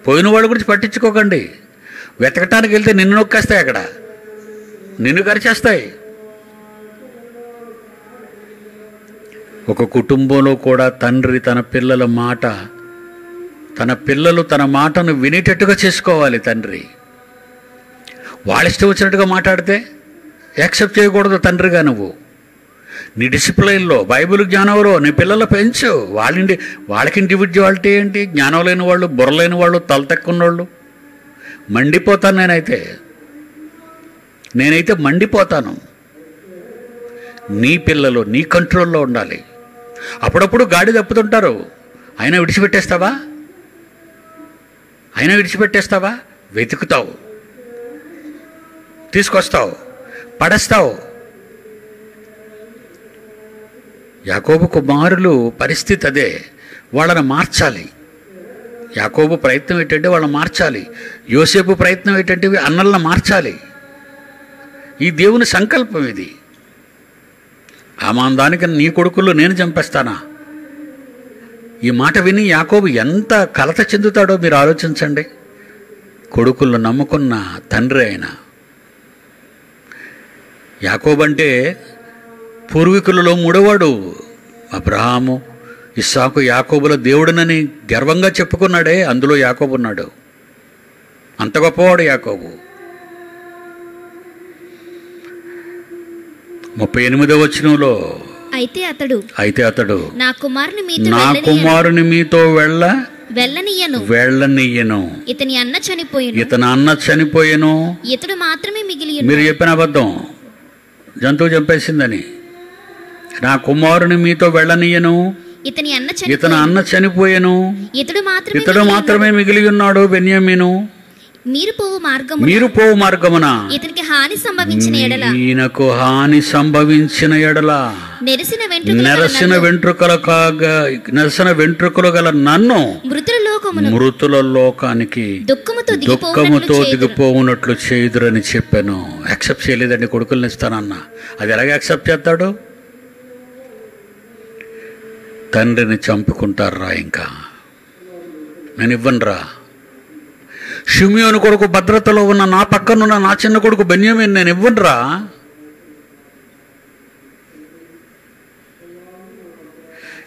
పోయిన వాళ్ళ గురించి పట్టించుకోకండి. వెతకటానికి వెళ్తే నిన్ను నొక్కేస్తాయి, అక్కడ నిన్ను కరిచేస్తాయి. ఒక కుటుంబంలో కూడా తండ్రి తన పిల్లల మాట, తన పిల్లలు తన మాటను వినేటట్టుగా చేసుకోవాలి. తండ్రి వాళ్ళ ఇష్టం వచ్చినట్టుగా మాట్లాడితే యాక్సెప్ట్ చేయకూడదు. తండ్రిగా నువ్వు నీ డిసిప్లైన్లో, బైబిల్ జ్ఞానంలో నీ పిల్లలు పెంచు. వాళ్ళకి ఇండివిజువాలిటీ ఏంటి? జ్ఞానం లేని వాళ్ళు, బుర్ర లేని వాళ్ళు, తల తక్కున్నోళ్ళు. మండిపోతాను నేనైతే మండిపోతాను. నీ పిల్లలు నీ కంట్రోల్లో ఉండాలి. అప్పుడప్పుడు గాడి తప్పుతుంటారు, అయినా విడిచిపెట్టేస్తావా? వెతుకుతావు, తీసుకొస్తావు, పడేస్తావు. యాకోబు కుమారులు పరిస్థితి అదే. వాళ్ళని మార్చాలి. యాకోబు ప్రయత్నం ఏంటంటే వాళ్ళని మార్చాలి. యోసేపు ప్రయత్నం ఏంటంటే అన్నలను మార్చాలి. ఈ దేవుని సంకల్పం ఇది. ఆమాందానికి నీ కొడుకుల్లో నేను చంపేస్తానా? ఈ మాట విని యాకోబు ఎంత కలత చెందుతాడో మీరు ఆలోచించండి. కొడుకులను నమ్ముకున్న తండ్రి ఆయన యాకోబు. అంటే పూర్వీకులలో మూడోవాడు. అబ్రహాము, ఇస్సాకు, యాకోబుల దేవుడునని గర్వంగా చెప్పుకున్నాడే, అందులో యాకోబు ఉన్నాడు. అంత గొప్పవాడు యాకోబు. 38వ వచనంలో, అయితే అతడు నా కుమారుని మీతో వెళ్ళనీయను, ఇతని అన్న చనిపోయెను. ఇతడు మాత్రమే మిగిలి. మీరు చెప్పిన అబద్ధం, జంతువు చంపేసిందని. నా కుమారుని మీతో వెళ్ళనీయను, ఇతని అన్న చనిపోయెను, ఇతడు మాత్రమే మిగిలి ఉన్నాడు, బెన్యామీను. మీరు పోవు మార్గమున ఈయనకు హాని సంభవించిన ఎడల నెరసిన వెంట్రుకలు గల నన్ను మృతుల లోకానికి దుఃఖముతో దిగిపోవునట్లు చేయుదురని చెప్పాను. యాక్సెప్ట్ చేయలేదండి. కొడుకుల్ని ఇస్తానన్న, అది ఎలాగ యాక్సెప్ట్ చేస్తాడు? తండ్రిని చంపుకుంటారా? ఇంకా నేను ఇవ్వనురా. షిమియోను కొడుకు భద్రతలో ఉన్న నా పక్కనున్న నా చిన్న కొడుకు బెన్యామీను నేను ఇవ్వనురా.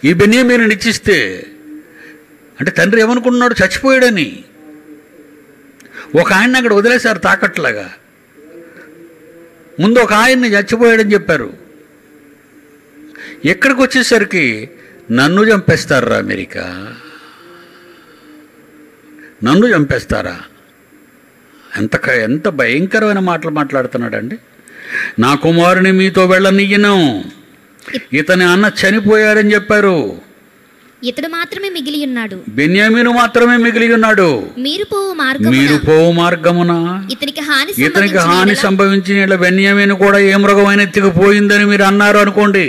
ఈ బెన్యామీను ఇచ్చిస్తే అంటే తండ్రి ఏమనుకుంటున్నాడు? చచ్చిపోయాడని. ఒక ఆయన్ని అక్కడ వదిలేశారు తాకట్లాగా. ముందు ఒక ఆయన్ని చచ్చిపోయాడని చెప్పారు. ఎక్కడికి వచ్చేసరికి నన్ను చంపేస్తారా అమెరికా, నన్ను చంపేస్తారా? ఎంత భయంకరమైన మాటలు మాట్లాడుతున్నాడండి. నా కుమారుని మీతో వెళ్ళనియ్యను, ఇతని అన్న చనిపోయాడని చెప్పారు, ఇతడు మాత్రమే మిగిలి ఉన్నాడు, బెన్యామీను మాత్రమే మిగిలి ఉన్నాడు. మీరు పోవు మార్గమున ఇతనికి హాని సంభవించిన బెన్యామీను కూడా ఏ మృగమైన ఎత్తుకుపోయిందని మీరు అన్నారు అనుకోండి.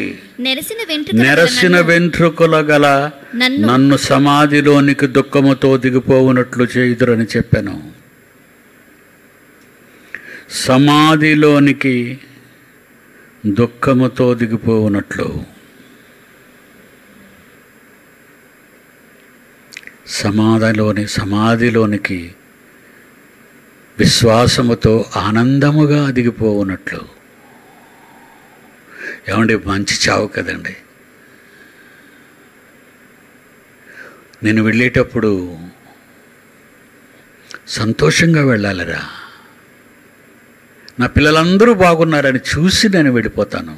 నెరసిన వెంట్రుకల గల నన్ను సమాధిలోనికి దుఃఖముతో దిగిపోవునట్లు చేయుదురని చెప్పాను. సమాధిలోనికి దుఃఖముతో దిగిపోవునట్లు, సమాధిలోనికి విశ్వాసముతో ఆనందముగా దిగిపోవునట్లు. ఏమండి, మంచి చావు కదండి. నేను వెళ్ళేటప్పుడు సంతోషంగా వెళ్ళాలిరా, నా పిల్లలందరూ బాగున్నారని చూసి నేను వెళ్ళిపోతాను.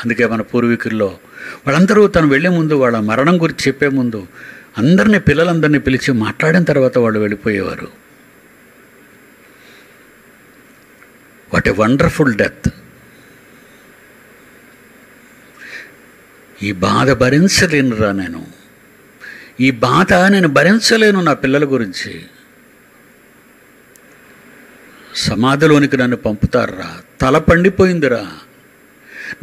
అందుకే మన పూర్వీకుల్లో వాళ్ళందరూ తను వెళ్ళే ముందు, వాళ్ళ మరణం గురించి చెప్పే ముందు పిల్లలందరినీ పిలిచి మాట్లాడిన తర్వాత వాళ్ళు వెళ్ళిపోయేవారు. What a wonderful death. ఈ బాధ భరించలేనురా, ఈ బాధ నేను భరించలేను నా పిల్లల గురించి. సమాధిలోనికి నన్ను పంపుతారా, తల పండిపోయిందిరా,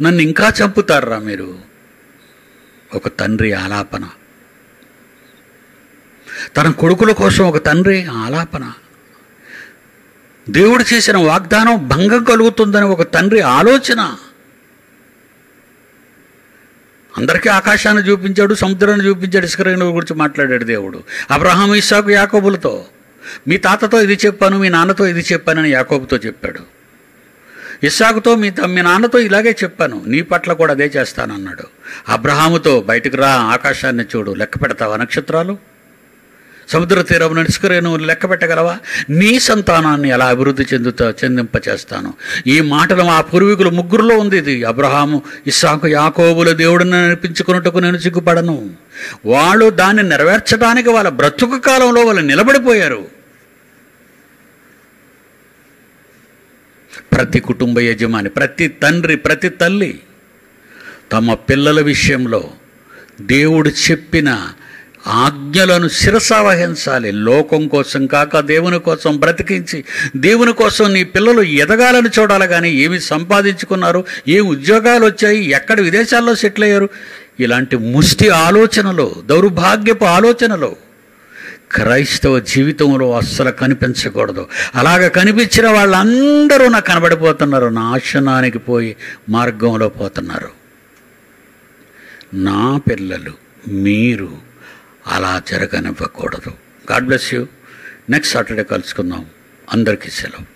నన్ను ఇంకా చంపుతారా మీరు. ఒక తండ్రి ఆలాపన, తన కొడుకుల కోసం ఒక తండ్రి ఆలాపన, దేవుడు చేసిన వాగ్దానం భంగం కలుగుతుందని ఒక తండ్రి ఆలోచన. అందరికీ ఆకాశాన్ని చూపించాడు, సముద్రాన్ని చూపించాడు, ఇసుక రేణువుల గురించి మాట్లాడాడు దేవుడు. అబ్రహాము, ఇస్సాకు, యాకోబులతో మీ తాతతో ఇది చెప్పాను, మీ నాన్నతో ఇది చెప్పానని యాకోబుతో చెప్పాడు. ఇస్సాకుతో మీ నాన్నతో ఇలాగే చెప్పాను, నీ పట్ల కూడా అదే చేస్తానన్నాడు. అబ్రహాముతో బయటకు రా, ఆకాశాన్ని చూడు, లెక్క పెడతావా నక్షత్రాలు? సముద్ర తీరం ఇసుక రేణువులు లెక్క పెట్టగలవా? నీ సంతానాన్ని ఎలా అభివృద్ధి చెందింపచేస్తాను. ఈ మాటలు మా పూర్వీకులు ముగ్గురులో ఉంది. ఇది అబ్రహాము, ఇస్సాకు, యాకోబుల దేవుడిని అనిపించుకున్నట్టుకు నేను సిగ్గుపడను. వాళ్ళు దాన్ని నెరవేర్చడానికి వాళ్ళ బ్రతుకు కాలంలో వాళ్ళు నిలబడిపోయారు. ప్రతి కుటుంబ యజమాని, ప్రతి తండ్రి, ప్రతి తల్లి తమ పిల్లల విషయంలో దేవుడు చెప్పిన ఆజ్ఞలను శిరసావహించాలి. లోకం కోసం కాక దేవుని కోసం బ్రతికించి, దేవుని కోసం నీ పిల్లలు ఎదగాలని చూడాలి. కానీ ఏమి సంపాదించుకున్నారు, ఏ ఉద్యోగాలు వచ్చాయి, ఎక్కడ విదేశాల్లో సెటిల్ అయ్యారు, ఇలాంటి ముష్టి ఆలోచనలు, దౌర్భాగ్యపు ఆలోచనలు క్రైస్తవ జీవితంలో అస్సలు కనిపించకూడదు. అలాగ కనిపించిన వాళ్ళందరూ నాకు కనబడిపోతున్నారు, నాశనానికి పోయి మార్గంలో పోతున్నారు. నా పిల్లలు, మీరు అలా జరగనివ్వకూడదు. God bless you. Next Saturday కలుసుకుందాం. అందరికీ సెలవు.